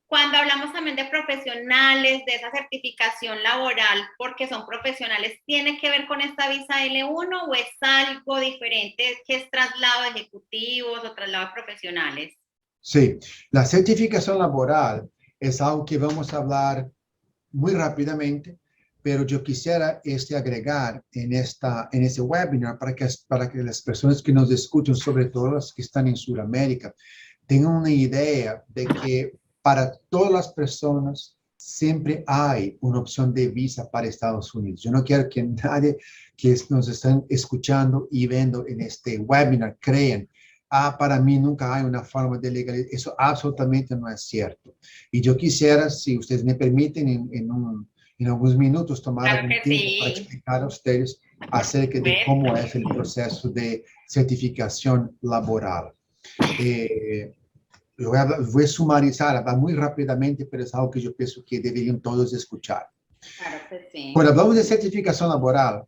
cuando hablamos también de profesionales, de esa certificación laboral, porque son profesionales, ¿tiene que ver con esta visa L1 o es algo diferente que es traslado de ejecutivos o traslado de profesionales? Sí, la certificación laboral es algo que vamos a hablar muy rápidamente, pero yo quisiera agregar en este webinar para que las personas que nos escuchan, sobre todo las que están en Sudamérica, tengan una idea de que para todas las personas siempre hay una opción de visa para Estados Unidos. Yo no quiero que nadie que nos estén escuchando y viendo en este webinar crean, para mí nunca hay una forma de legalizar. Eso absolutamente no es cierto. Y yo quisiera, si ustedes me permiten, en algunos minutos tomar Claro algún que tiempo sí. para explicar a ustedes acerca de cómo es el proceso de certificación laboral. Voy a sumarizar, va muy rápidamente, pero es algo que yo pienso que deberían todos escuchar. Claro que sí. Cuando hablamos de certificación laboral,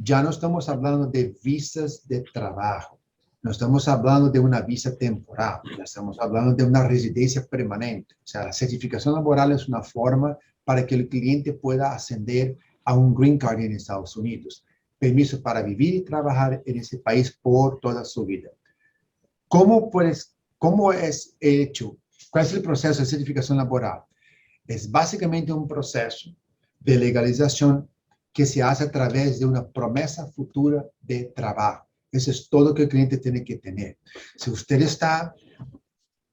ya no estamos hablando de visas de trabajo, no estamos hablando de una visa temporal, ya estamos hablando de una residencia permanente. O sea, la certificación laboral es una forma para que el cliente pueda ascender a un green card en Estados Unidos, permiso para vivir y trabajar en ese país por toda su vida. ¿Cómo es hecho? ¿Cuál es el proceso de certificación laboral? Es básicamente un proceso de legalización que se hace a través de una promesa futura de trabajo. Eso es todo que el cliente tiene que tener. Si usted está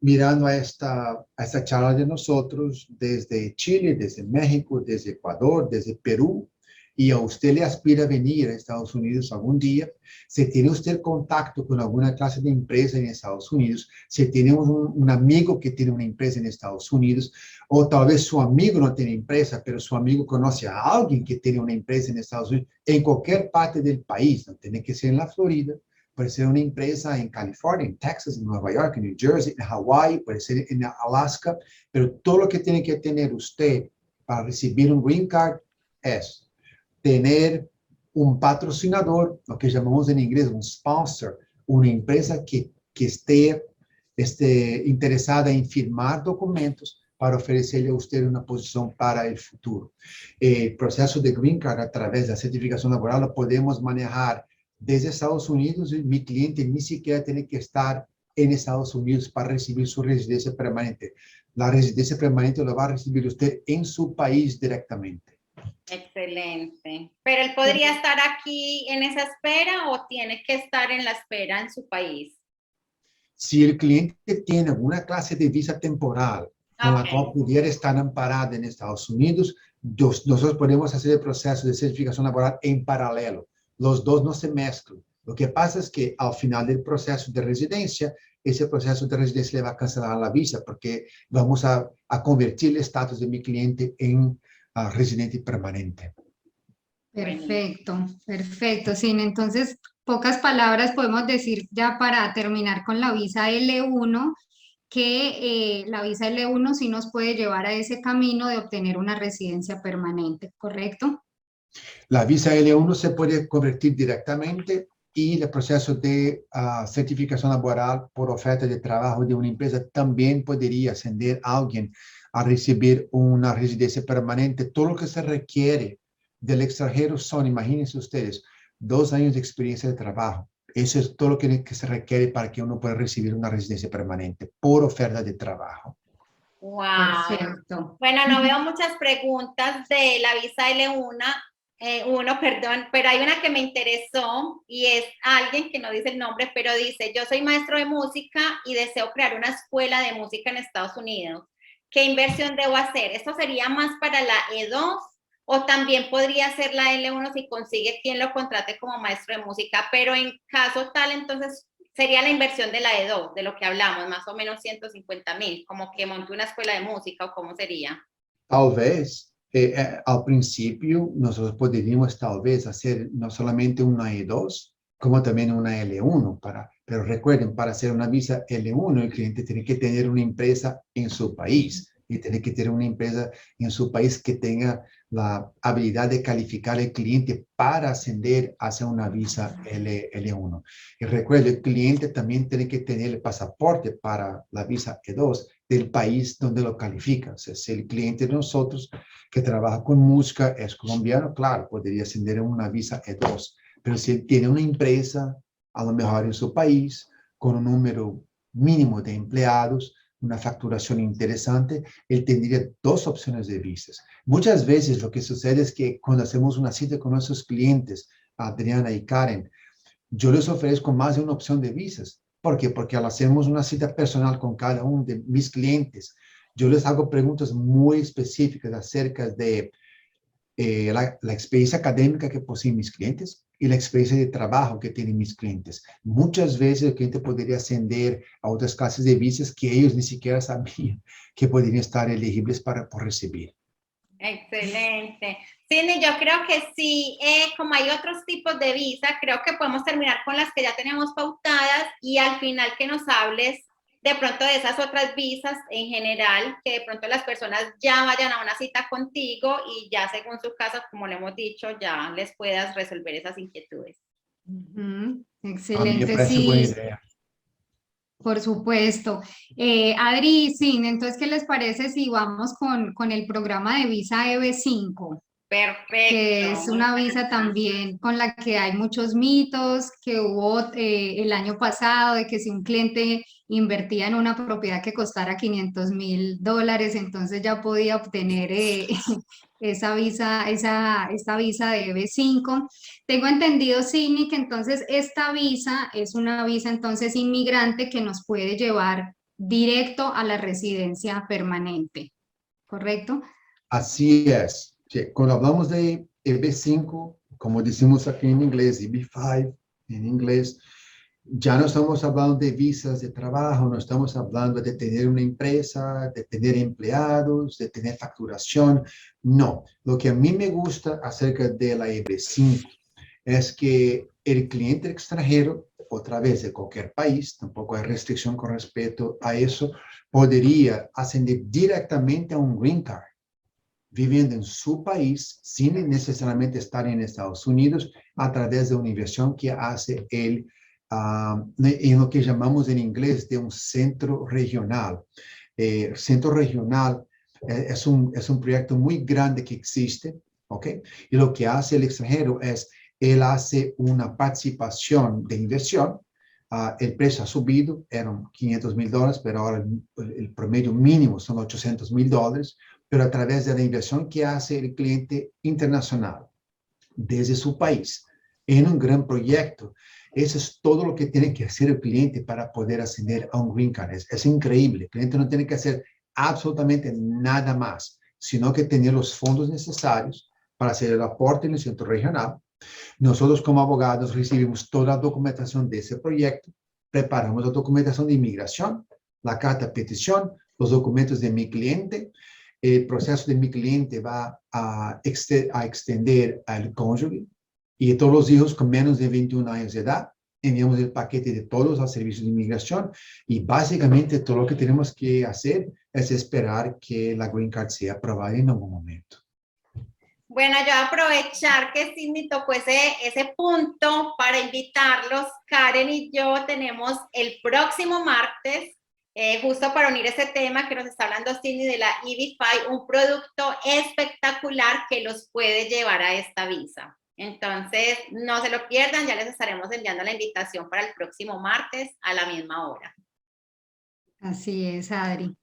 mirando a esta charla de nosotros desde Chile, desde México, desde Ecuador, desde Perú, y a usted le aspira a venir a Estados Unidos algún día, si tiene usted contacto con alguna clase de empresa en Estados Unidos, si tiene un amigo que tiene una empresa en Estados Unidos, o tal vez su amigo no tiene empresa, pero su amigo conoce a alguien que tiene una empresa en Estados Unidos, en cualquier parte del país, no tiene que ser en la Florida, puede ser una empresa en California, en Texas, en Nueva York, en New Jersey, en Hawái, puede ser en Alaska, pero todo lo que tiene que tener usted para recibir un green card es tener un patrocinador, lo que llamamos en inglés un sponsor, una empresa que esté interesada en firmar documentos para ofrecerle a usted una posición para el futuro. El proceso de green card a través de la certificación laboral lo podemos manejar desde Estados Unidos y mi cliente ni siquiera tiene que estar en Estados Unidos para recibir su residencia permanente. La residencia permanente lo va a recibir usted en su país directamente. Excelente. ¿Pero él podría estar aquí en esa espera o tiene que estar en la espera en su país? Si el cliente tiene una clase de visa temporal con la Ok. cual pudiera estar amparada en Estados Unidos. Nosotros podemos hacer el proceso de certificación laboral en paralelo. Los dos no se mezclan. Lo que pasa es que al final del proceso de residencia, ese proceso de residencia le va a cancelar la visa porque vamos a convertir el estatus de mi cliente en residente permanente. Perfecto, perfecto. Sí, entonces, pocas palabras podemos decir ya para terminar con la visa L1, que la visa L1 sí nos puede llevar a ese camino de obtener una residencia permanente, ¿correcto? La visa L1 se puede convertir directamente y el proceso de certificación laboral por oferta de trabajo de una empresa también podría ascender a alguien a recibir una residencia permanente. Todo lo que se requiere del extranjero son, imagínense ustedes, 2 años de experiencia de trabajo. Eso es todo lo que se requiere para que uno pueda recibir una residencia permanente por oferta de trabajo. Wow. Perfecto. Bueno, no veo muchas preguntas de la visa L1, perdón, pero hay una que me interesó y es alguien que no dice el nombre, pero dice, yo soy maestro de música y deseo crear una escuela de música en Estados Unidos. ¿Qué inversión debo hacer? ¿Esto sería más para la E2 o también podría ser la L1 si consigue quien lo contrate como maestro de música? Pero en caso tal, entonces sería la inversión de la E2, de lo que hablamos, más o menos 150,000, como que monte una escuela de música o cómo sería. Talvez, al principio, nosotros poderíamos talvez hacer no solamente una E2, como también una L1, pero recuerden, para hacer una visa L1, el cliente tiene que tener una empresa en su país y tiene que tener una empresa en su país que tenga la habilidad de calificar al cliente para ascender hacia una visa L1. Y recuerden, el cliente también tiene que tener el pasaporte para la visa E2 del país donde lo califica. O sea, si el cliente de nosotros que trabaja con música es colombiano, claro, podría ascender a una visa E2. Pero si él tiene una empresa, a lo mejor en su país, con un número mínimo de empleados, una facturación interesante, él tendría 2 opciones de visas. Muchas veces lo que sucede es que cuando hacemos una cita con nuestros clientes, Adriana y Karen, yo les ofrezco más de una opción de visas. ¿Por qué? Porque al hacemos una cita personal con cada uno de mis clientes, yo les hago preguntas muy específicas acerca de la experiencia académica que poseen mis clientes y la experiencia de trabajo que tienen mis clientes. Muchas veces el cliente podría ascender a otras clases de visas que ellos ni siquiera sabían que podrían estar elegibles por recibir. Excelente. Cindy, yo creo que sí, como hay otros tipos de visa, creo que podemos terminar con las que ya tenemos pautadas y al final que nos hables de pronto de esas otras visas en general, que de pronto las personas ya vayan a una cita contigo y ya según su caso, como le hemos dicho, ya les puedas resolver esas inquietudes. A mí me Excelente, parece buena sí. idea. Por supuesto. Adri, sí, entonces, ¿qué les parece si vamos con el programa de visa EB5? Que Perfecto, es muy una visa interesante. también con la que hay muchos mitos que hubo el año pasado, de que si un cliente invertía en una propiedad que costara $500,000, entonces ya podía obtener esa visa, esta visa de EB5. Tengo entendido, Sidney, que entonces esta visa es una visa entonces inmigrante que nos puede llevar directo a la residencia permanente, ¿correcto? Así es. Sí, cuando hablamos de EB5, como decimos aquí en inglés, EB5 en inglés, ya no estamos hablando de visas de trabajo, no estamos hablando de tener una empresa, de tener empleados, de tener facturación. No, lo que a mí me gusta acerca de la EB5 es que el cliente extranjero, otra vez de cualquier país, tampoco hay restricción con respecto a eso, podría ascender directamente a un green card viviendo en su país sin necesariamente estar en Estados Unidos a través de una inversión que hace él en lo que llamamos en inglés de un centro regional. Centro regional es un proyecto muy grande que existe, ¿ok? Y lo que hace el extranjero es, él hace una participación de inversión. El precio ha subido, eran $500,000, pero ahora el promedio mínimo son $800,000, pero a través de la inversión que hace el cliente internacional desde su país en un gran proyecto. Eso es todo lo que tiene que hacer el cliente para poder ascender a un green card. Es increíble. El cliente no tiene que hacer absolutamente nada más, sino que tener los fondos necesarios para hacer el aporte en el centro regional. Nosotros como abogados recibimos toda la documentación de ese proyecto, preparamos la documentación de inmigración, la carta de petición, los documentos de mi cliente. El proceso de mi cliente va a extender al cónyuge y todos los hijos con menos de 21 años de edad. Enviamos el paquete de todos los servicios de inmigración y básicamente todo lo que tenemos que hacer es esperar que la Green Card sea aprobada en algún momento. Bueno, yo voy a aprovechar que Sidney tocó ese punto para invitarlos. Karen y yo tenemos el próximo martes, justo para unir ese tema que nos está hablando Sidney de la EB-5, un producto espectacular que los puede llevar a esta visa. Entonces, no se lo pierdan, ya les estaremos enviando la invitación para el próximo martes a la misma hora. Así es, Adri.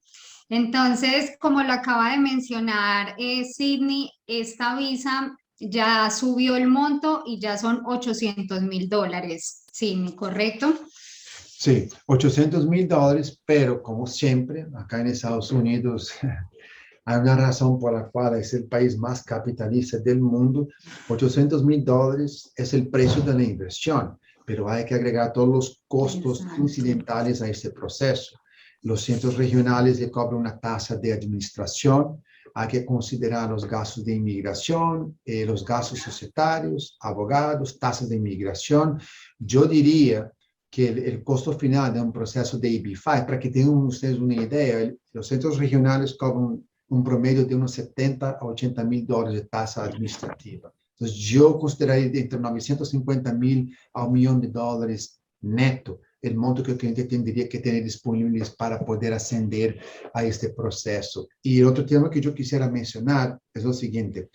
Entonces, como lo acaba de mencionar Sidney, esta visa ya subió el monto y ya son $800,000, Sidney, ¿correcto? Sí, $800,000, pero como siempre, acá en Estados Unidos hay una razón por la cual es el país más capitalista del mundo. $800,000 es el precio de la inversión, pero hay que agregar todos los costos incidentales a este proceso. Los centros regionales le cobran una tasa de administración, hay que considerar los gastos de inmigración, los gastos societarios, abogados, tasas de inmigración. Yo diría que el costo final de un proceso de EB-5, para que tengan ustedes una idea, los centros regionales cobran un promedio de unos $70,000 a $80,000 de tasa administrativa. Entonces, yo consideraría entre $950,000 a $1,000,000 neto el monto que el cliente tendría que tener disponibles para poder ascender a este proceso. Y el otro tema que yo quisiera mencionar es lo siguiente.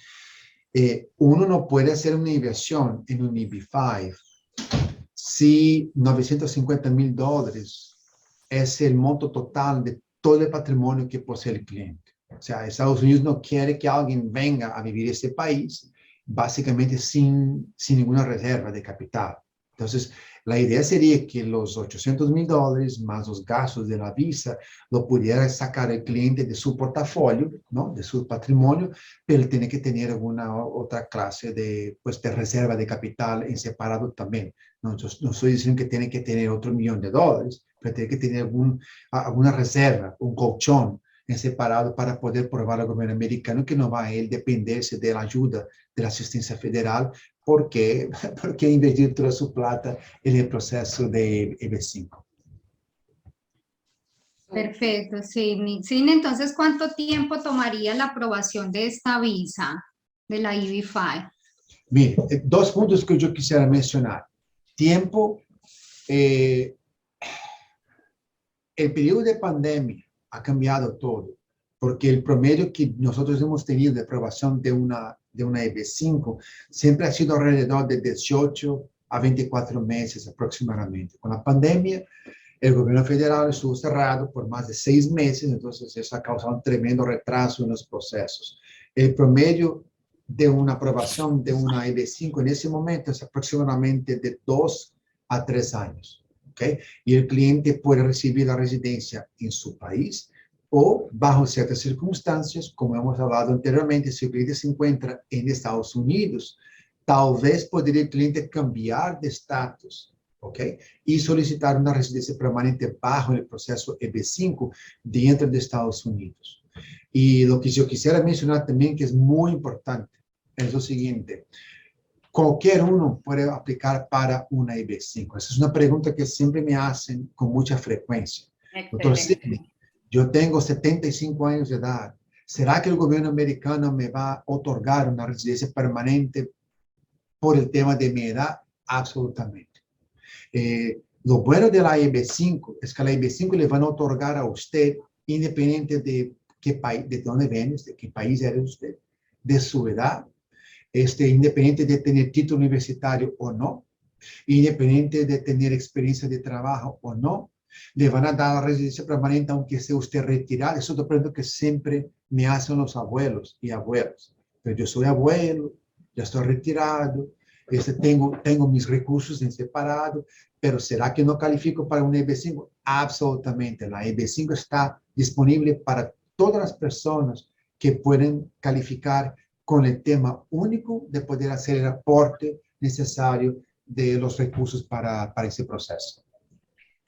Uno no puede hacer una inversión en un EB-5 si $950,000 es el monto total de todo el patrimonio que posee el cliente. O sea, Estados Unidos no quiere que alguien venga a vivir a este país básicamente sin ninguna reserva de capital. Entonces, la idea sería que los $800,000 más los gastos de la visa lo pudiera sacar el cliente de su portafolio, ¿no? De su patrimonio, pero tiene que tener alguna otra clase de reserva de capital en separado también. No estoy diciendo que tiene que tener otro $1,000,000, pero tiene que tener alguna reserva, un colchón en separado para poder probar al gobierno americano que no va a él dependerse de la ayuda de la asistencia federal porque invertir toda su plata en el proceso de EB-5. Perfecto, Sidney. Sidney, entonces, ¿cuánto tiempo tomaría la aprobación de esta visa, de la EB-5? Mire, dos puntos que yo quisiera mencionar. Tiempo, el periodo de pandemia ha cambiado todo, porque el promedio que nosotros hemos tenido de aprobación de una EB-5 siempre ha sido alrededor de 18 a 24 meses aproximadamente. Con la pandemia, el gobierno federal estuvo cerrado por más de 6 meses, entonces eso ha causado un tremendo retraso en los procesos. El promedio de una aprobación de una EB-5 en ese momento es aproximadamente de 2 a 3 años. ¿Okay? Y el cliente puede recibir la residencia en su país o bajo ciertas circunstancias, como hemos hablado anteriormente, si el cliente se encuentra en Estados Unidos, tal vez podría el cliente cambiar de estatus, ¿ok? Y solicitar una residencia permanente bajo el proceso EB-5 dentro de Estados Unidos. Y lo que yo quisiera mencionar también, que es muy importante, es lo siguiente. Cualquier uno puede aplicar para una EB-5. Esa es una pregunta que siempre me hacen con mucha frecuencia. Doctor Sidney, yo tengo 75 años de edad. ¿Será que el gobierno americano me va a otorgar una residencia permanente por el tema de mi edad? Absolutamente. Lo bueno de la EB-5 es que la EB-5 le van a otorgar a usted, independiente de qué país, de dónde viene, de qué país eres usted, de su edad, independiente de tener título universitario o no, independiente de tener experiencia de trabajo o no, le van a dar la residencia permanente aunque sea usted retirado. Eso es lo primero que siempre me hacen los abuelos y abuelas. Pero yo soy abuelo, ya estoy retirado, tengo mis recursos en separado, pero ¿será que no califico para una EB-5? Absolutamente. La EB-5 está disponible para todas las personas que pueden calificar con el tema único de poder hacer el aporte necesario de los recursos para ese proceso.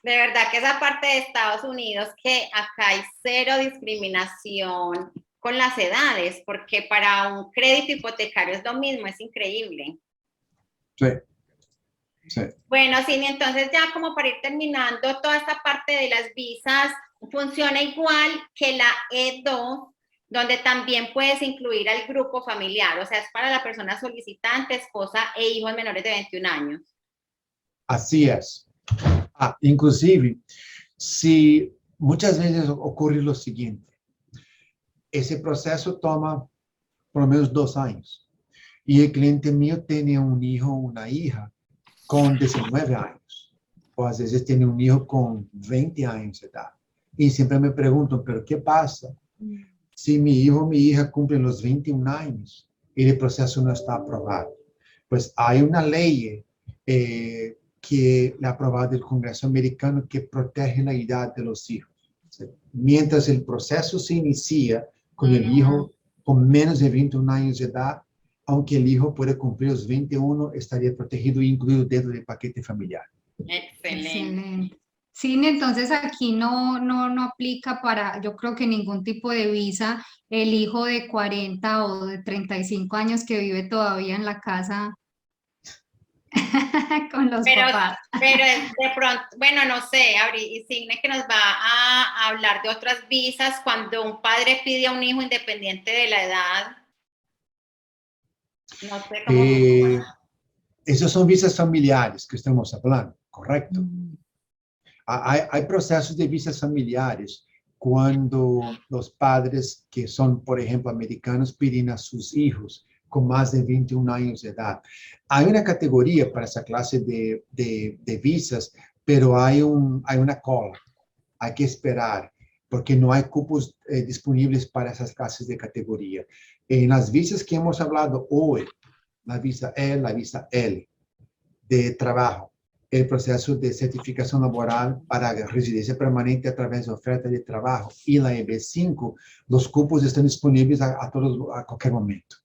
De verdad que esa parte de Estados Unidos, que acá hay cero discriminación con las edades, porque para un crédito hipotecario es lo mismo, es increíble. Sí. Sí. Bueno, Cindy, entonces ya como para ir terminando, toda esta parte de las visas funciona igual que la E2, donde también puedes incluir al grupo familiar, o sea, es para la persona solicitante, esposa e hijos menores de 21 años. Así es. Inclusive, si muchas veces ocurre lo siguiente, ese proceso toma por lo menos 2 años y el cliente mío tiene un hijo o una hija con 19 años, o a veces tiene un hijo con 20 años de edad. Y siempre me pregunto, ¿pero qué pasa si mi hijo o mi hija cumplen los 21 años y el proceso no está aprobado? Pues hay una ley que la ha aprobado el Congreso americano que protege la edad de los hijos. Mientras el proceso se inicia con el hijo con menos de 21 años de edad, aunque el hijo puede cumplir los 21, estaría protegido e incluido dentro del paquete familiar. Excelente. Sí, entonces aquí no aplica para, yo creo que ningún tipo de visa, el hijo de 40 o de 35 años que vive todavía en la casa con los papás. Pero de pronto, bueno, no sé, y Signe que nos va a hablar de otras visas cuando un padre pide a un hijo independiente de la edad. No sé cómo. Esas son visas familiares que estamos hablando, ¿correcto? Hay procesos de visas familiares cuando los padres que son, por ejemplo, americanos piden a sus hijos con más de 21 años de edad. Hay una categoría para esa clase de visas, pero hay una cola. Hay que esperar porque no hay cupos disponibles para esas clases de categoría. En las visas que hemos hablado hoy, la visa E, la visa L de trabajo, el proceso de certificación laboral para residencia permanente a través de oferta de trabajo y la EB5, los cupos están disponibles a cualquier momento.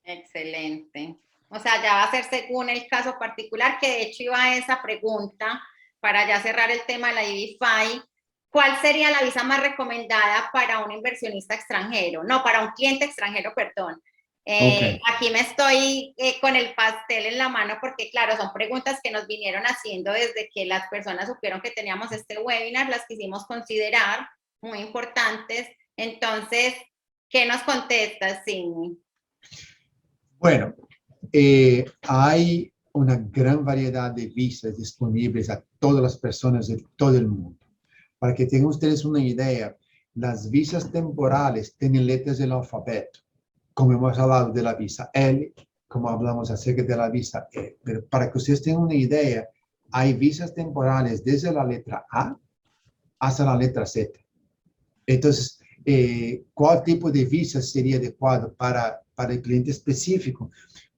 Excelente. O sea, ya va a ser según el caso particular, que de hecho iba a esa pregunta para ya cerrar el tema de la EB5. ¿Cuál sería la visa más recomendada para un inversionista extranjero? No, para un cliente extranjero, perdón. Okay. Aquí me estoy con el pastel en la mano porque, claro, son preguntas que nos vinieron haciendo desde que las personas supieron que teníamos este webinar, las quisimos considerar muy importantes. Entonces, ¿qué nos contestas, Sidney? Bueno, hay una gran variedad de visas disponibles a todas las personas de todo el mundo. Para que tengan ustedes una idea, las visas temporales tienen letras del alfabeto, como hemos hablado de la visa L, como hablamos acerca de la visa E. Pero para que ustedes tengan una idea, hay visas temporales desde la letra A hasta la letra Z. Entonces, ¿cuál tipo de visa sería adecuado para el cliente específico?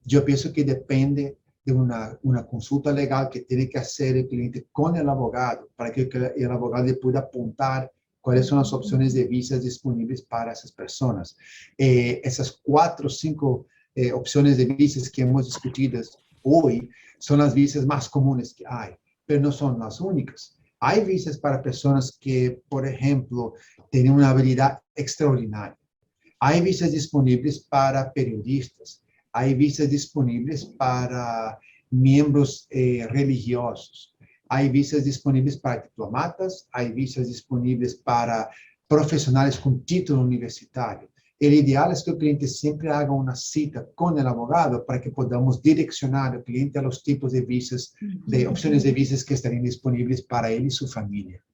Yo pienso que depende de una consulta legal que tiene que hacer el cliente con el abogado, para que el abogado le pueda apuntar cuáles son las opciones de visas disponibles para esas personas. Esas 4 o 5 opciones de visas que hemos discutido hoy son las visas más comunes que hay, pero no son las únicas. Hay visas para personas que, por ejemplo, tienen una habilidad extraordinaria. Hay visas disponibles para periodistas. Hay visas disponibles para miembros religiosos. Hay visas disponibles para diplomatas. Hay visas disponibles para profesionales con título universitario. El ideal es que el cliente siempre haga una cita con el abogado para que podamos direccionar al cliente a los tipos de visas, de opciones de visas que estarían disponibles para él y su familia.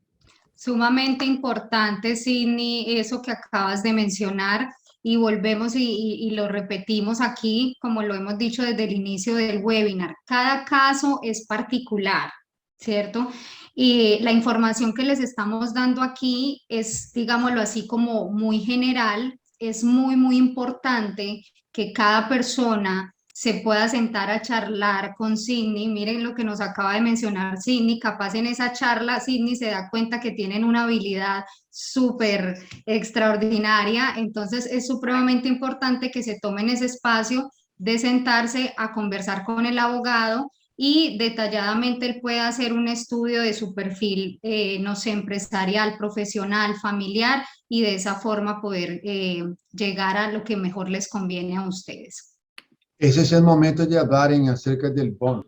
Sumamente importante, Sidney, eso que acabas de mencionar, y volvemos y lo repetimos aquí, como lo hemos dicho desde el inicio del webinar. Cada caso es particular, ¿cierto? Y la información que les estamos dando aquí es, digámoslo así, como muy general. Es muy importante que cada persona se pueda sentar a charlar con Sydney. Miren lo que nos acaba de mencionar Sydney, capaz en esa charla Sydney se da cuenta que tienen una habilidad súper extraordinaria, entonces es supremamente importante que se tomen ese espacio de sentarse a conversar con el abogado y detalladamente él puede hacer un estudio de su perfil, no sé, empresarial, profesional, familiar, y de esa forma poder llegar a lo que mejor les conviene a ustedes. Ese es el momento de hablar acerca del bono.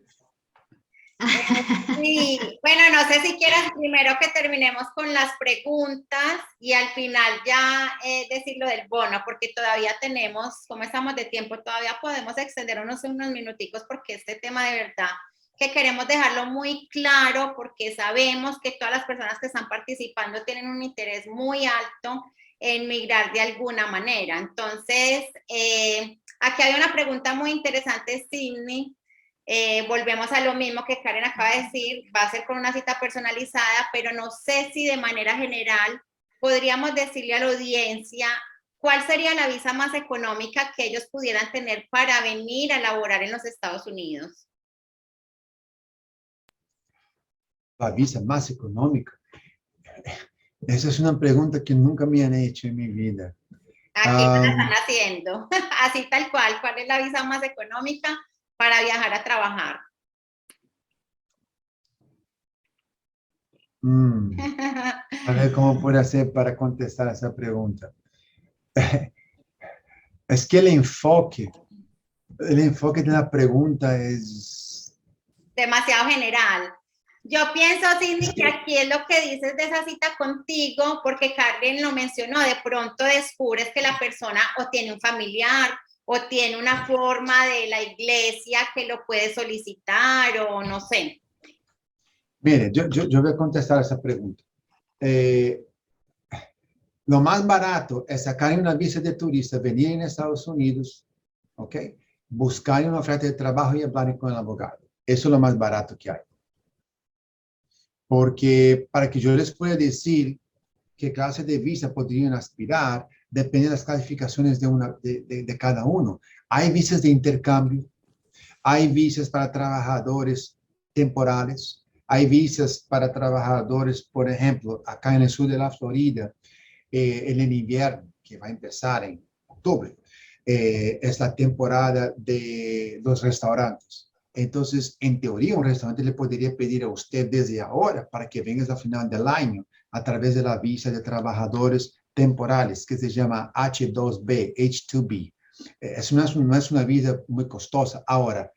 Sí, bueno, no sé si quieras primero que terminemos con las preguntas y al final ya decir lo del bono, porque todavía tenemos, como estamos de tiempo, todavía podemos extendernos unos minuticos porque este tema de verdad que queremos dejarlo muy claro porque sabemos que todas las personas que están participando tienen un interés muy alto en migrar de alguna manera. Entonces, aquí hay una pregunta muy interesante, Sydney. Volvemos a lo mismo que Karen acaba de decir, va a ser con una cita personalizada, pero no sé si de manera general podríamos decirle a la audiencia cuál sería la visa más económica que ellos pudieran tener para venir a laborar en los Estados Unidos. La visa más económica. Esa es una pregunta que nunca me han hecho en mi vida. Aquí me la están haciendo, así tal cual. ¿Cuál es la visa más económica para viajar a trabajar? A ver cómo puedo hacer para contestar esa pregunta. Es que el enfoque de la pregunta es demasiado general. Yo pienso, Cindy, que aquí es lo que dices de esa cita contigo, porque Karen lo mencionó, de pronto descubres que la persona o tiene un familiar o tiene una forma de la iglesia que lo puede solicitar o no sé. Mire, yo voy a contestar esa pregunta. Lo más barato es sacar una visa de turista, venir en Estados Unidos, ¿ok? Buscar una oferta de trabajo y hablar con el abogado. Eso es lo más barato que hay. Porque para que yo les pueda decir qué clase de visa podrían aspirar, depende de las calificaciones de cada uno. Hay visas de intercambio, hay visas para trabajadores temporales, hay visas para trabajadores, por ejemplo, acá en el sur de la Florida, en el invierno, que va a empezar en octubre, es la temporada de los restaurantes. Entonces, en teoría, un restaurante le podría pedir a usted desde ahora para que vengas al final del año a través de la visa de trabajadores temporales, que se llama H2B, H2B. No es una visa muy costosa. Ahora,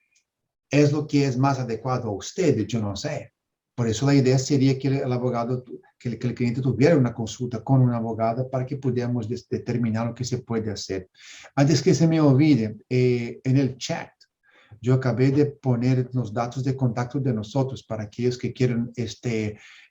¿es lo que es más adecuado a usted? Yo no sé. Por eso la idea sería que el abogado, que el cliente tuviera una consulta con un abogado para que pudiéramos determinar lo que se puede hacer. Antes que se me olvide, en el chat, yo acabé de poner los datos de contacto de nosotros para aquellos que quieran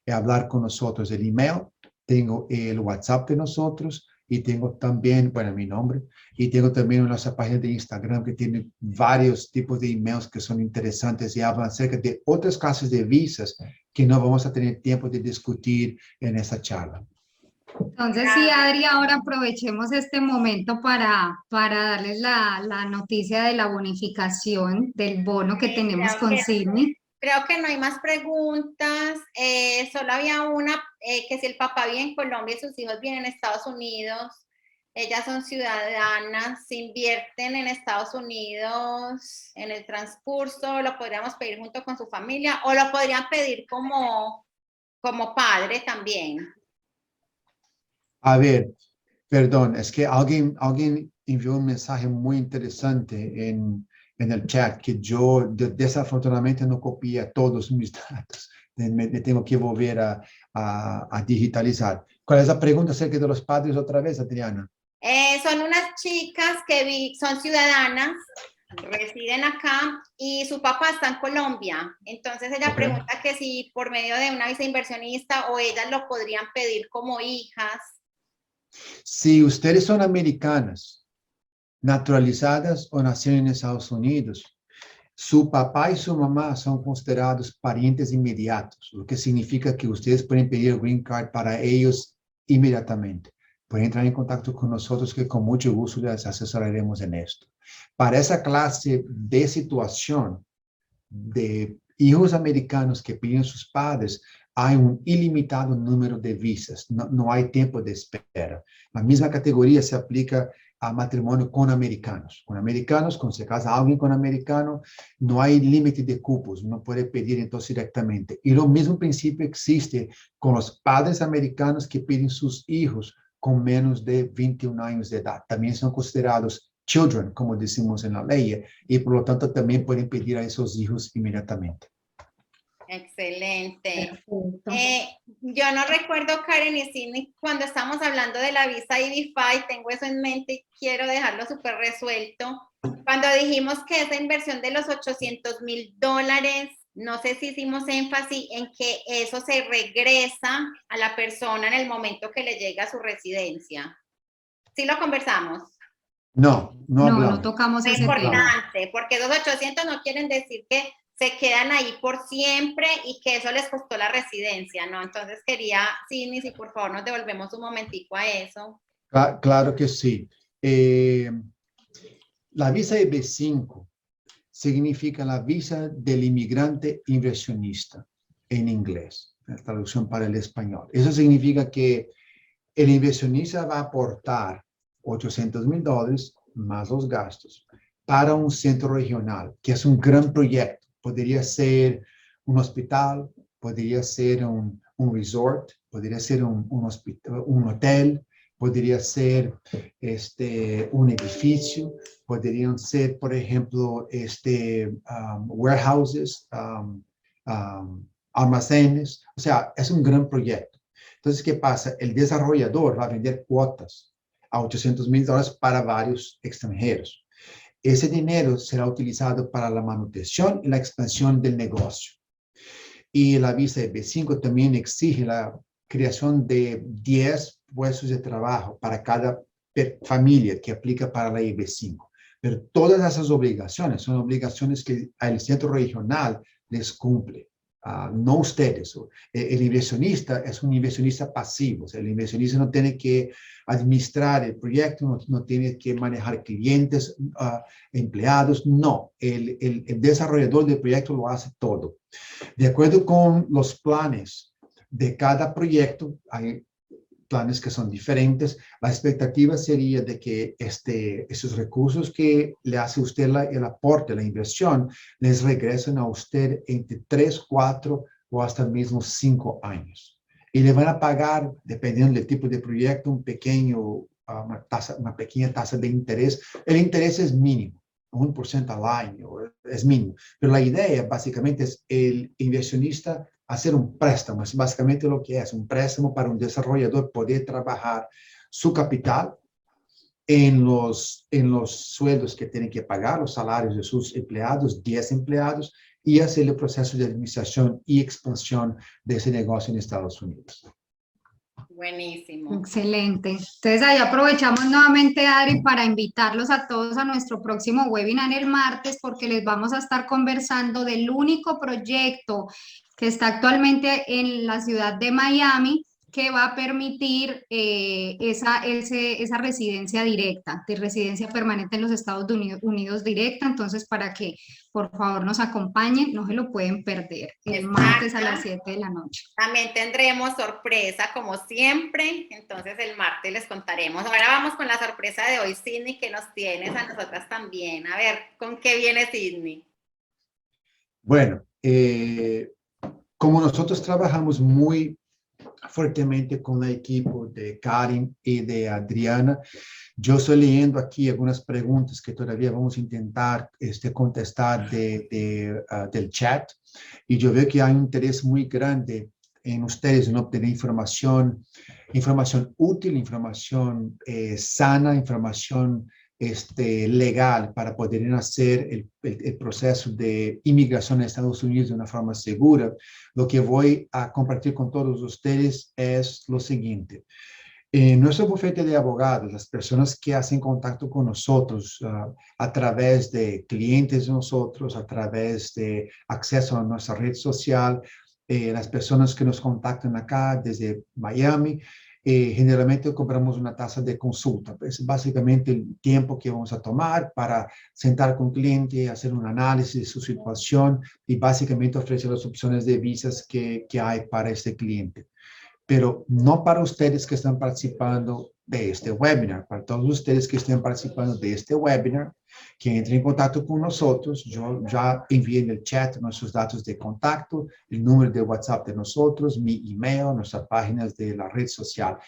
hablar con nosotros. El email, tengo el WhatsApp de nosotros y tengo también, bueno, mi nombre, y tengo también nuestra página de Instagram que tiene varios tipos de emails que son interesantes y hablan acerca de otras clases de visas que no vamos a tener tiempo de discutir en esta charla. Entonces, sí, Adri, ahora aprovechemos este momento para darles la noticia de la bonificación del bono que tenemos con Sydney. Creo que no hay más preguntas. Solo había una, que si el papá vive en Colombia y sus hijos viven en Estados Unidos, ellas son ciudadanas, se invierten en Estados Unidos en el transcurso, lo podríamos pedir junto con su familia o lo podrían pedir como padre también. A ver, perdón, es que alguien envió un mensaje muy interesante en el chat que yo desafortunadamente no copié todos mis datos. Me tengo que volver a digitalizar. ¿Cuál es la pregunta acerca de los padres otra vez, Adriana? Son unas chicas que son ciudadanas, residen acá y su papá está en Colombia. Entonces ella pregunta que si por medio de una visa inversionista o ellas lo podrían pedir como hijas. Si ustedes son americanas, naturalizadas o nacieron en Estados Unidos, su papá y su mamá son considerados parientes inmediatos, lo que significa que ustedes pueden pedir el green card para ellos inmediatamente. pueden entrar en contacto con nosotros que con mucho gusto les asesoraremos en esto. Para esa clase de situación de hijos americanos que piden sus padres, hay un ilimitado número de visas, no hay tiempo de espera. La misma categoría se aplica a matrimonio con americanos, cuando se casa alguien con americano, no hay límite de cupos, uno puede pedir entonces directamente. Y lo mismo principio existe con los padres americanos que piden sus hijos con menos de 21 años de edad. También son considerados children, como decimos en la ley, y por lo tanto también pueden pedir a esos hijos inmediatamente. Excelente. Yo no recuerdo, Karen y Sidney, cuando estamos hablando de la visa EB-5, tengo eso en mente y quiero dejarlo súper resuelto. Cuando dijimos que esa inversión de los $800,000, no sé si hicimos énfasis en que eso se regresa a la persona en el momento que le llega a su residencia. ¿Sí lo conversamos? No hablamos. No tocamos ese tema. Importante, porque esos 800 no quieren decir que se quedan ahí por siempre y que eso les costó la residencia, ¿no? Entonces quería, Sidney, si por favor nos devolvemos un momentico a eso. Claro que sí. La visa EB-5 significa la visa del inmigrante inversionista en inglés, la traducción para el español. Eso significa que el inversionista va a aportar $800,000 más los gastos para un centro regional, que es un gran proyecto. Podría ser un hospital, podría ser un resort, podría ser un hotel, podría ser un edificio, podrían ser, por ejemplo, warehouses, almacenes. O sea, es un gran proyecto. Entonces, ¿qué pasa? El desarrollador va a vender cuotas a $800,000 para varios extranjeros. Ese dinero será utilizado para la manutención y la expansión del negocio. Y la visa EB-5 también exige la creación de 10 puestos de trabajo para cada familia que aplica para la EB-5. Pero todas esas obligaciones son obligaciones que el centro regional les cumple. No ustedes. El inversionista es un inversionista pasivo. O sea, el inversionista no tiene que administrar el proyecto, no tiene que manejar clientes, empleados. No, el desarrollador del proyecto lo hace todo. De acuerdo con los planes de cada proyecto, hay planes que son diferentes. La expectativa sería de que esos recursos que le hace usted el aporte, la inversión, les regresen a usted entre 3, 4 o hasta mismo 5 años. Y le van a pagar, dependiendo del tipo de proyecto, una pequeña tasa de interés. El interés es mínimo, 1% al año, es mínimo. Pero la idea básicamente es el inversionista hacer un préstamo, es básicamente lo que es, un préstamo para un desarrollador poder trabajar su capital en los sueldos que tienen que pagar, los salarios de sus empleados, 10 empleados, y hacer el proceso de administración y expansión de ese negocio en Estados Unidos. Buenísimo. Excelente. Entonces ahí aprovechamos nuevamente, Adri, para invitarlos a todos a nuestro próximo webinar el martes, porque les vamos a estar conversando del único proyecto que está actualmente en la ciudad de Miami, que va a permitir esa residencia directa, de residencia permanente en los Estados Unidos directa. Entonces, para que por favor nos acompañen, no se lo pueden perder, el martes a las 7 de la noche. También tendremos sorpresa, como siempre, entonces el martes les contaremos. Ahora vamos con la sorpresa de hoy, Sidney, que nos tienes a nosotras también. A ver, ¿con qué viene Sidney? Bueno, como nosotros trabajamos muy fuertemente con el equipo de Karen y de Adriana, yo estoy leyendo aquí algunas preguntas que todavía vamos a intentar contestar del chat, y yo veo que hay un interés muy grande en ustedes en obtener información útil, información sana, información legal para poder hacer el proceso de inmigración a Estados Unidos de una forma segura. Lo que voy a compartir con todos ustedes es lo siguiente. En nuestro bufete de abogados, las personas que hacen contacto con nosotros a través de clientes de nosotros, a través de acceso a nuestra red social, las personas que nos contactan acá desde Miami, generalmente cobramos una tasa de consulta. Es básicamente el tiempo que vamos a tomar para sentar con el cliente, hacer un análisis de su situación y básicamente ofrecer las opciones de visas que hay para este cliente. Pero no para ustedes que están participando de este webinar, para todos ustedes que estén participando de este webinar, que entren en contacto con nosotros. Yo ya envié en el chat nuestros datos de contacto, el número de WhatsApp de nosotros, mi email, nuestras páginas de la red social.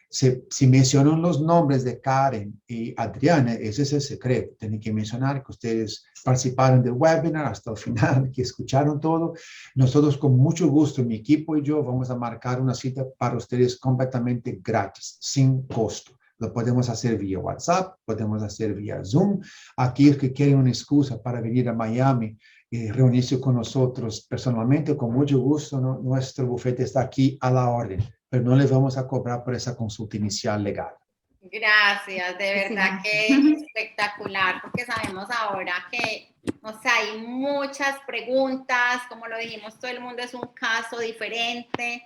Si mencionan los nombres de Karen y Adriana, ese es el secreto. Tienen que mencionar que ustedes participaron del webinar hasta el final, que escucharon todo. Nosotros con mucho gusto, mi equipo y yo, vamos a marcar una cita para ustedes completamente gratis, sin costo. Lo podemos hacer vía WhatsApp, podemos hacer vía Zoom. Aquellos que quieren una excusa para venir a Miami y reunirse con nosotros personalmente, con mucho gusto, ¿no? Nuestro bufete está aquí a la orden, pero no le vamos a cobrar por esa consulta inicial legal. Gracias, de verdad Sí. que espectacular, porque sabemos ahora que, o sea, hay muchas preguntas, como lo dijimos, todo el mundo es un caso diferente,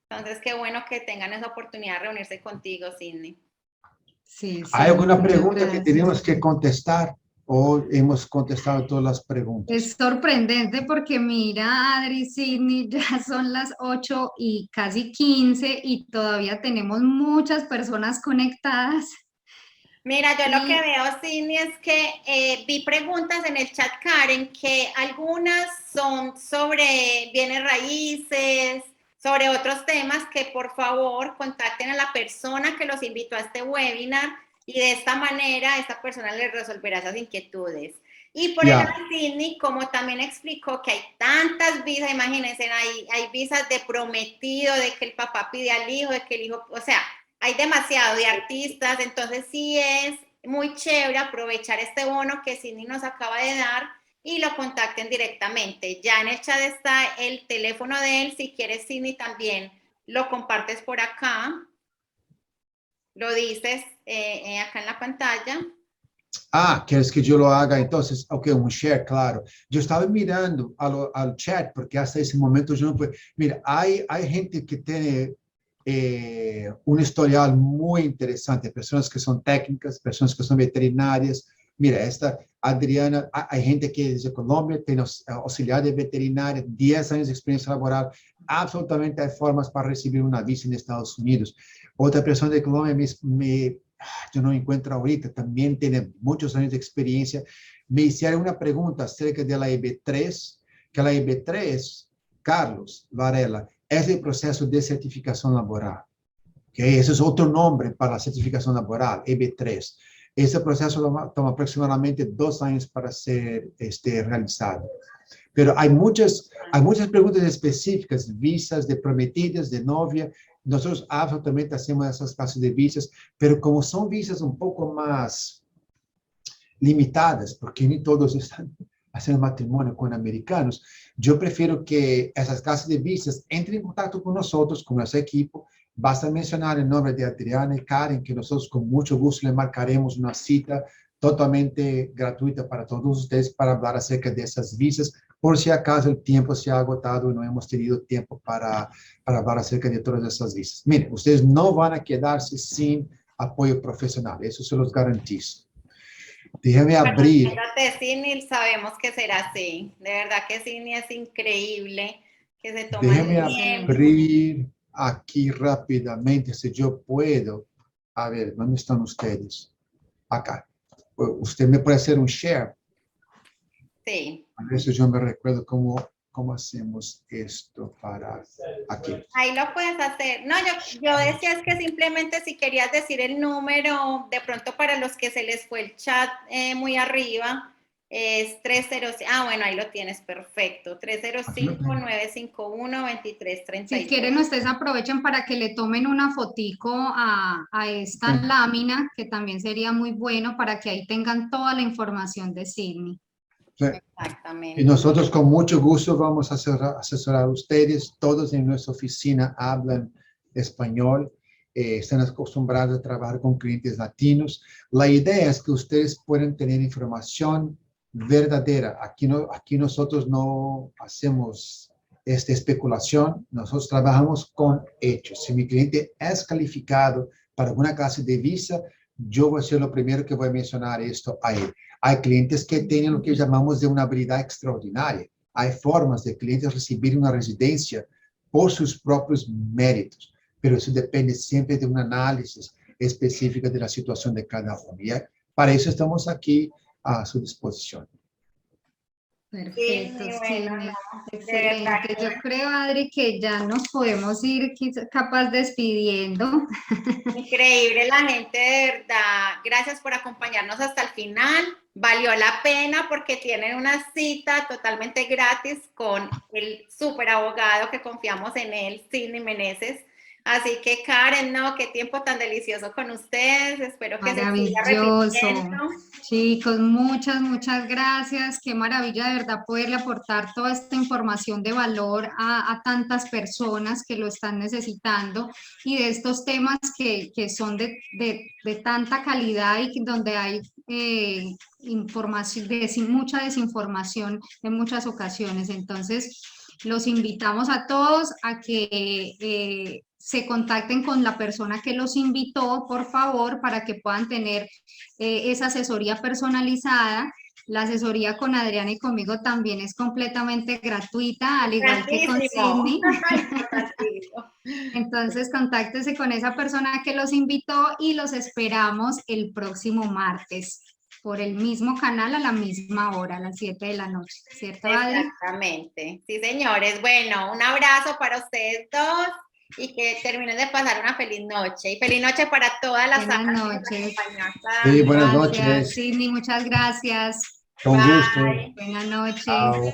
entonces qué bueno que tengan esa oportunidad de reunirse contigo, Sidney. Sí, sí, ¿Hay alguna muchas pregunta que gracias. tenemos que contestar o hemos contestado todas las preguntas? Es sorprendente porque mira, Adri, Sidney, ya son las 8 y casi 15 y todavía tenemos muchas personas conectadas. Mira, yo lo Y- que veo, Sidney, es que vi preguntas en el chat, Karen, que algunas son sobre bienes raíces, sobre otros temas, que por favor contacten a la persona que los invitó a este webinar y de esta manera esta persona les resolverá esas inquietudes. Y por el lado de Sidney, como también explicó que hay tantas visas, imagínense, hay visas de prometido, de que el papá pide al hijo, de que el hijo, o sea, hay demasiado de artistas, entonces sí es muy chévere aprovechar este bono que Sidney nos acaba de dar y lo contacten directamente. Ya en el chat está el teléfono de él, si quieres Sidney también lo compartes por acá, lo dices acá en la pantalla. Ah, ¿quieres que yo lo haga? Entonces, ok, un share, claro. Yo estaba mirando al chat porque hasta ese momento yo no puedo. Mira, hay gente que tiene un historial muy interesante, personas que son técnicas, personas que son veterinarias. Mira, esta Adriana, hay gente que es de Colombia, tiene auxiliar de veterinaria, 10 años de experiencia laboral. Absolutamente hay formas para recibir una visa en Estados Unidos. Otra persona de Colombia yo no encuentro ahorita, también tiene muchos años de experiencia. Me hicieron una pregunta acerca de la EB3, que la EB3, Carlos Varela, es el proceso de certificación laboral. ¿Okay? Ese es otro nombre para la certificación laboral, EB3. Ese proceso toma aproximadamente 2 años para ser realizado. Pero hay muchas preguntas específicas, visas de prometidas, de novia. Nosotros absolutamente hacemos esas clases de visas, pero como son visas un poco más limitadas, porque ni todos están haciendo matrimonio con americanos, yo prefiero que esas clases de visas entren en contacto con nosotros, con nuestro equipo. Basta mencionar el nombre de Adriana y Karen, que nosotros con mucho gusto le marcaremos una cita totalmente gratuita para todos ustedes para hablar acerca de esas visas, por si acaso el tiempo se ha agotado y no hemos tenido tiempo para hablar acerca de todas esas visas. Miren, ustedes no van a quedarse sin apoyo profesional, eso se los garantizo. Déjame abrir. Fíjate, Sidney, sabemos que será así. De verdad que Sidney es increíble, que se toma Déjame el tiempo. abrir aquí rápidamente, si yo puedo. A ver, ¿dónde están ustedes? Acá. Usted me puede hacer un share. Sí. A ver si yo me recuerdo cómo hacemos esto para aquí. Ahí lo puedes hacer. No, yo decía es que simplemente si querías decir el número, de pronto para los que se les fue el chat muy arriba, es 305. Ah, bueno, ahí lo tienes, perfecto. 305-951-2336. Si quieren, ustedes aprovechen para que le tomen una fotico a esta lámina, que también sería muy bueno para que ahí tengan toda la información de Sidney. Sí. Exactamente. Y nosotros con mucho gusto vamos a asesorar a ustedes. Todos en nuestra oficina hablan español, están acostumbrados a trabajar con clientes latinos. La idea es que ustedes puedan tener información verdadera. Aquí nosotros no hacemos especulación, nosotros trabajamos con hechos. Si mi cliente es calificado para alguna clase de visa, yo voy a ser lo primero que voy a mencionar esto a él. Hay clientes que tienen lo que llamamos de una habilidad extraordinaria. Hay formas de clientes recibir una residencia por sus propios méritos, pero eso depende siempre de un análisis específico de la situación de cada uno. Y para eso estamos aquí a su disposición. Perfecto, Sí, sí, bueno, no, de excelente. verdad Yo que creo, Adri, que ya nos podemos ir capaz despidiendo. increíble la gente, de verdad. Gracias por acompañarnos hasta el final. Valió la pena porque tienen una cita totalmente gratis con el súper abogado que confiamos en él, Sidney Meneses. Así que Karen, no, qué tiempo tan delicioso con ustedes. Espero que se siga Maravilloso. repitiendo. Chicos, muchas gracias. Qué maravilla de verdad poderle aportar toda esta información de valor a tantas personas que lo están necesitando y de estos temas que son de tanta calidad y donde hay información, mucha desinformación en muchas ocasiones. Entonces, los invitamos a todos a que se contacten con la persona que los invitó, por favor, para que puedan tener esa asesoría personalizada. La asesoría con Adriana y conmigo también es completamente gratuita, al igual que con Sidney. Entonces, contáctese con esa persona que los invitó y los esperamos el próximo martes por el mismo canal a la misma hora, a las 7 de la noche, ¿cierto, Adri? Exactamente, sí, señores. Bueno, un abrazo para ustedes dos y que terminen de pasar una feliz noche. Y feliz noche para todas las Buenas salas noches. Sí, buenas Gracias, noches. Sidney, muchas gracias. Con gusto. Buenas noches. Chao.